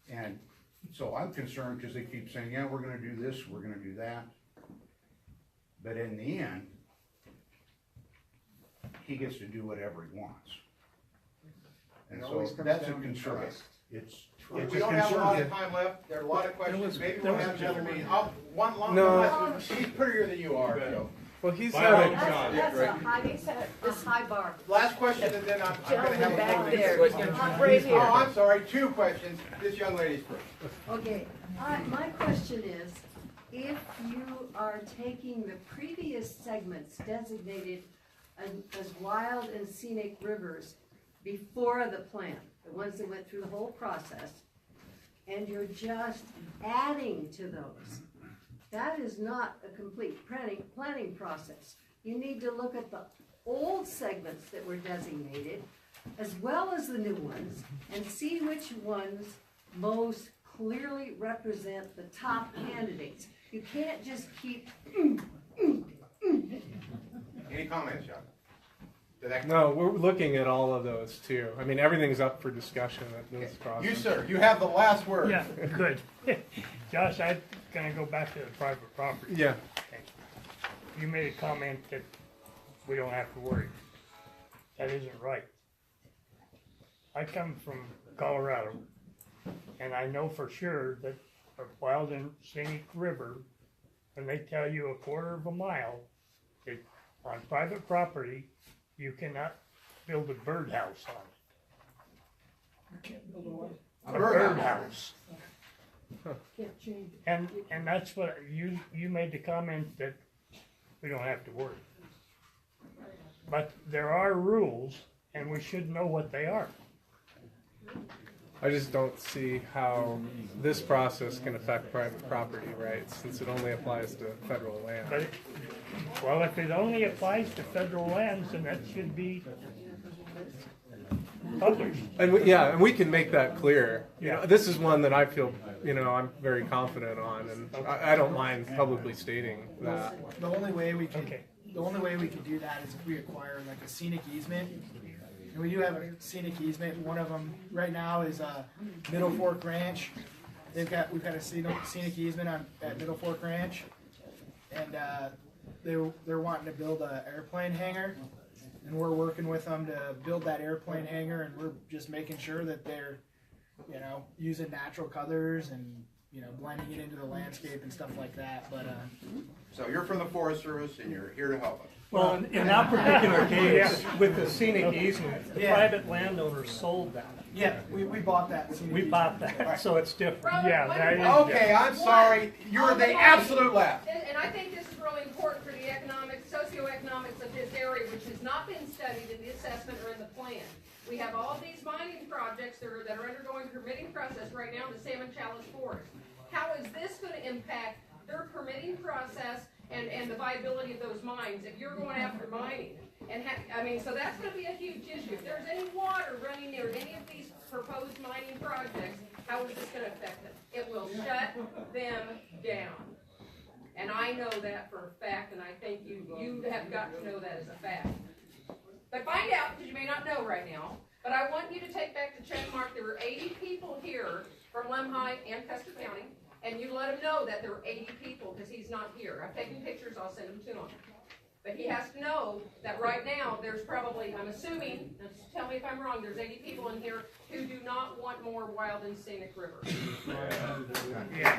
And so I'm concerned because they keep saying, yeah, we're gonna do this, we're gonna do that. But in the end, he gets to do whatever he wants. And It so always comes that's a down to concern. trust. It's We a don't have a lot of concern. time left, there are a lot of questions, maybe there we'll was have another Joe. meeting. One long, No. last, he's prettier than you are, Joe. Well, he's Bye, had John. That's a high bar. Last question, and then I'm gonna have a Back vote. there. Right here. Oh, I'm sorry, 2 questions, this young lady's first. Okay, my question is, if you are taking the previous segments designated as wild and scenic rivers before the plan, the ones that went through the whole process, and you're just adding to those, that is not a complete planning process. You need to look at the old segments that were designated, as well as the new ones, and see which ones most clearly represent the top candidates. You can't just keep. Any comments, John? To that? No, we're looking at all of those too. I mean, everything's up for discussion at this process. You, sir, you have the last word. Yeah, good. Josh, I'm gonna go back to the private property. Yeah. Okay. You made a comment that we don't have to worry. That isn't right. I come from Colorado, and I know for sure that a wild and scenic river, when they tell you a quarter of a mile, it, on private property, you cannot build a birdhouse on it. You can't build a what? A birdhouse. Can't change it. And that's what, you made the comment that we don't have to worry. But there are rules, and we should know what they are. I just don't see how this process can affect private property rights, since it only applies to federal land. But, well, if it only applies to federal lands, then that should be published. And and we can make that clear. You Yeah. know, this is one that I feel, I'm very confident on, and I don't mind publicly stating that. The only way we could, the only way we could do that is if we acquire like a scenic easement. And we do have a scenic easement. One of them right now is Middle Fork Ranch. We've got a scenic easement at Middle Fork Ranch, and they're wanting to build an airplane hangar, and we're working with them to build that airplane hangar, and we're just making sure that they're, using natural colors and blending it into the landscape and stuff like that. But So you're from the Forest Service and you're here to help us. Well, in that particular case, with the scenic easement, the Yeah. private landowner sold that. yeah, we bought that. We bought that, so it's different. Yeah, that is Okay, I'm sorry, you're the absolute last. And I think this is really important for the socioeconomics of this area, which has not been studied in the assessment or in the plan. We have all these mining projects that are undergoing permitting process right now in the Salmon Challenge Forest. How is this gonna impact their permitting process and the viability of those mines if you're going after mining? And so that's gonna be a huge issue. If there's any water running near any of these proposed mining projects, how is this gonna affect them? It will shut them down. And I know that for a fact, and I think you have got to know that as a fact. But find out, because you may not know right now, but I want you to take back to check mark, there were 80 people here from Lemhi and Custer County, and you let him know that there were 80 people, because he's not here. I've taken pictures, I'll send them to him. But he has to know that right now, there's probably, I'm assuming, now just tell me if I'm wrong, there's 80 people in here who do not want more wild and scenic rivers. Yeah.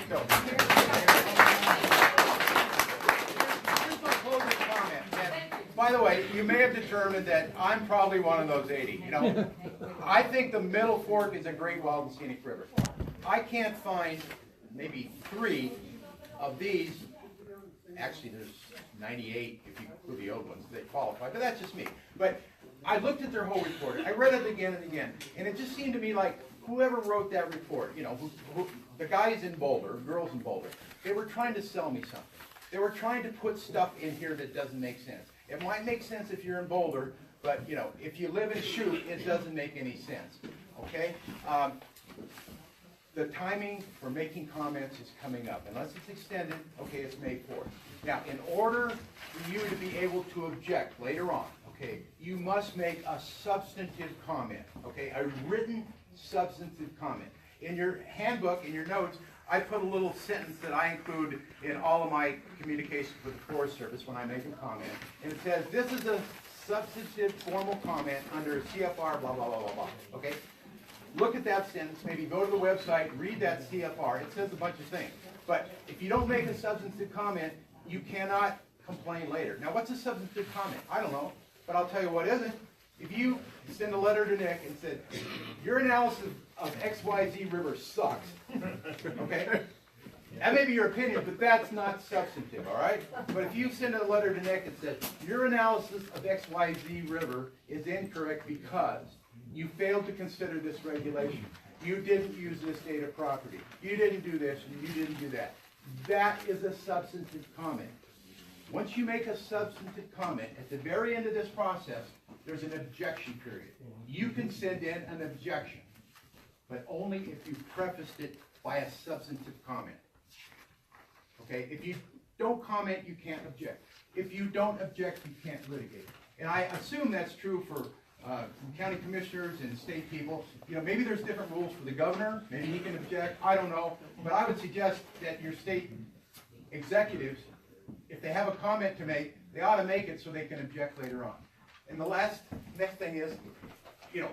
Here's my closing comment. And by the way, you may have determined that I'm probably one of those 80. I think the Middle Fork is a great wild and scenic river. I can't find maybe 3 of these. Actually, there's 98 if you include the old ones that qualify, but that's just me. But I looked at their whole report. I read it again and again, and it just seemed to me like whoever wrote that report, you know, the guys in Boulder, girls in Boulder, they were trying to sell me something. They were trying to put stuff in here that doesn't make sense. It might make sense if you're in Boulder, but you know, if you live in Chute, it doesn't make any sense. Okay? The timing for making comments is coming up. Unless it's extended, okay, it's May 4th. Now, in order for you to be able to object later on, okay, you must make a substantive comment, okay, a written substantive comment. In your handbook, in your notes, I put a little sentence that I include in all of my communications with the Forest Service when I make a comment, and it says, this is a substantive formal comment under CFR, blah, blah, blah, blah, blah, okay? Look at that sentence, maybe go to the website, read that CFR. It says a bunch of things. But if you don't make a substantive comment, you cannot complain later. Now, what's a substantive comment? I don't know, but I'll tell you what isn't. If you send a letter to Nick and said, your analysis of XYZ River sucks, okay? That may be your opinion, but that's not substantive, all right? But if you send a letter to Nick and said, your analysis of XYZ River is incorrect because you failed to consider this regulation. You didn't use this data property. You didn't do this, and you didn't do that. That is a substantive comment. Once you make a substantive comment, at the very end of this process, there's an objection period. You can send in an objection, but only if you prefaced it by a substantive comment. Okay? If you don't comment, you can't object. If you don't object, you can't litigate. And I assume that's true for county commissioners and state people. You know, maybe there's different rules for the governor. Maybe he can object. I don't know. But I would suggest that your state executives, if they have a comment to make, they ought to make it so they can object later on. And the next thing is, you know,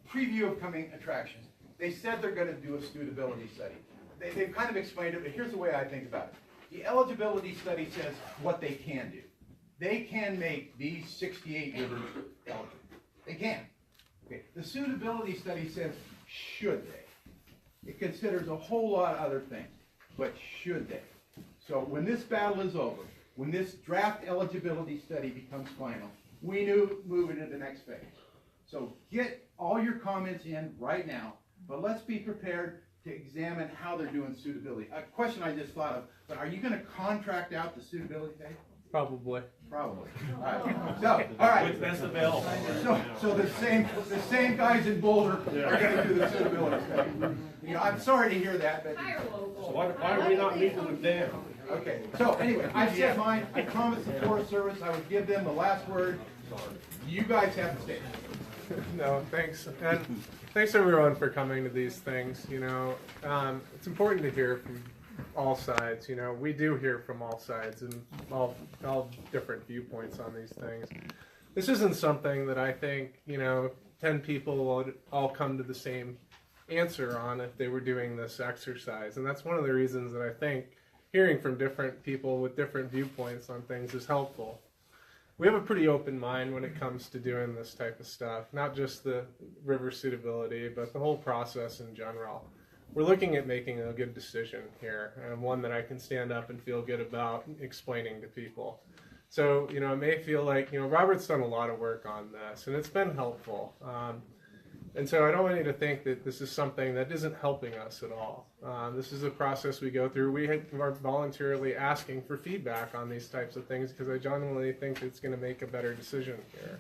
preview of coming attractions. They said they're going to do a suitability study. They've kind of explained it, but here's the way I think about it. The eligibility study says what they can do. They can make these 68 rivers eligible. They can. Okay. The suitability study says, should they? It considers a whole lot of other things, but should they? So when this battle is over, when this draft eligibility study becomes final, we move into the next phase. So get all your comments in right now, but let's be prepared to examine how they're doing suitability. A question I just thought of, but are you going to contract out the suitability phase? Probably. Probably. All right. So, all right. With best available. So the same guys in Boulder are going to do the suitability study. You know, I'm sorry to hear that, but So why are we not meeting with them? okay. So anyway, I said mine. I promised the Forest Service I would give them the last word. You guys have the stage. No, thanks. And thanks everyone for coming to these things. You know, it's important to hear from all sides. You know, we do hear from all sides and all different viewpoints on these things. This isn't something that I think, you know, 10 people would all come to the same answer on if they were doing this exercise. And that's one of the reasons that I think hearing from different people with different viewpoints on things is helpful. We have a pretty open mind when it comes to doing this type of stuff, not just the river suitability, but the whole process in general. We're looking at making a good decision here, and one that I can stand up and feel good about explaining to people. So, you know, it may feel like, you know, Robert's done a lot of work on this, and it's been helpful. And so I don't want you to think that this is something that isn't helping us at all. This is a process we go through. We are voluntarily asking for feedback on these types of things because I genuinely think it's going to make a better decision here.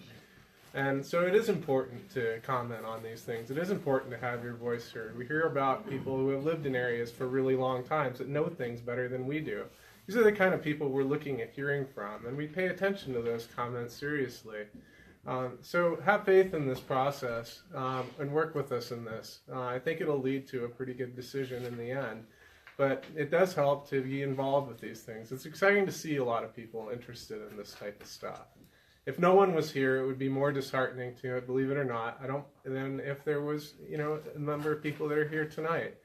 And so it is important to comment on these things. It is important to have your voice heard. We hear about people who have lived in areas for really long times that know things better than we do. These are the kind of people we're looking at hearing from, and we pay attention to those comments seriously. So have faith in this process and work with us in this. I think it'll lead to a pretty good decision in the end. But it does help to be involved with these things. It's exciting to see a lot of people interested in this type of stuff. If no one was here, it would be more disheartening to it, believe it or not. Than if there was, you know, a number of people that are here tonight.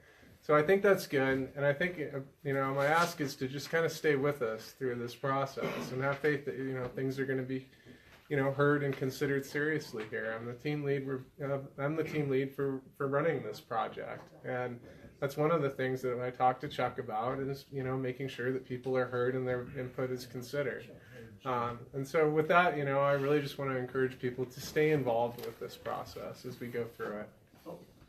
So I think that's good, and I think, you know, my ask is to just kind of stay with us through this process and have faith that, you know, things are going to be, you know, heard and considered seriously here. I'm the team lead. I'm the team lead for running this project, and that's one of the things that I talk to Chuck about is, you know, making sure that people are heard and their input is considered. And so with that, I really just want to encourage people to stay involved with this process as we go through it.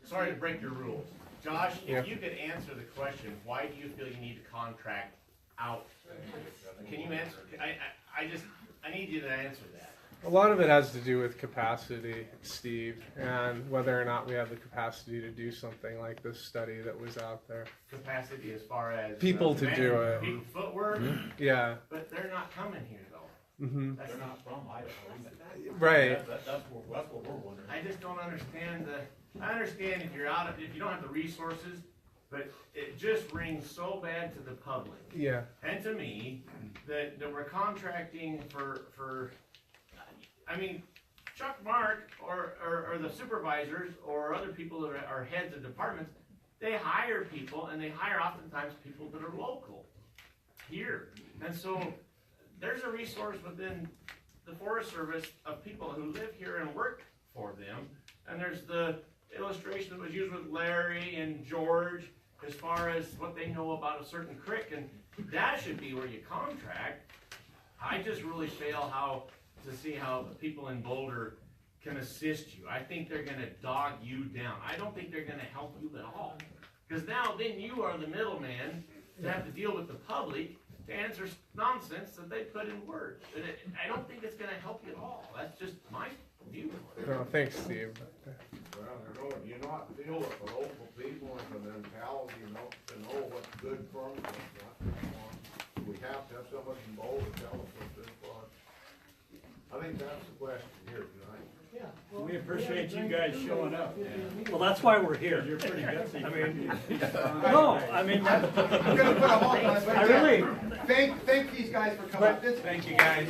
Sorry to break your rules. Josh, if Yeah. you could answer the question, why do you feel you need to contract out? Can you answer? I need you to answer that. A lot of it has to do with capacity, Steve, and whether or not we have the capacity to do something like this study that was out there. Capacity as far as People to do it. people footwork. Yeah. But they're not coming here though. Mm-hmm. They're not from Idaho. Right. That's what we're wondering. I just don't understand I understand if you don't have the resources, but it just rings so bad to the public. Yeah. And to me, that we're contracting for I mean, Chuck Mark or the supervisors or other people that are heads of departments, they hire people, and they hire oftentimes people that are local here. And so there's a resource within the Forest Service of people who live here and work for them. And there's the illustration that was used with Larry and George as far as what they know about a certain creek, and that should be where you contract. I just really fail to see how the people in Boulder can assist you. I think they're going to dog you down. I don't think they're going to help you at all. Because now then you are the middleman to have to deal with the public to answer nonsense that they put in words. And I don't think it's going to help you at all. That's just my view. No, thanks, Steve. Well, you not feel it for local people and the mentality, to know what's good for them, what's not. We have to have somebody involved to tell us what's good for us. I think that's the question here tonight. Yeah. We appreciate you guys showing up. Well, that's why we're here. You're pretty gutsy. I mean, no, I mean, I'm gonna put a halt on it, but I really, thank these guys for coming up. Thank you guys.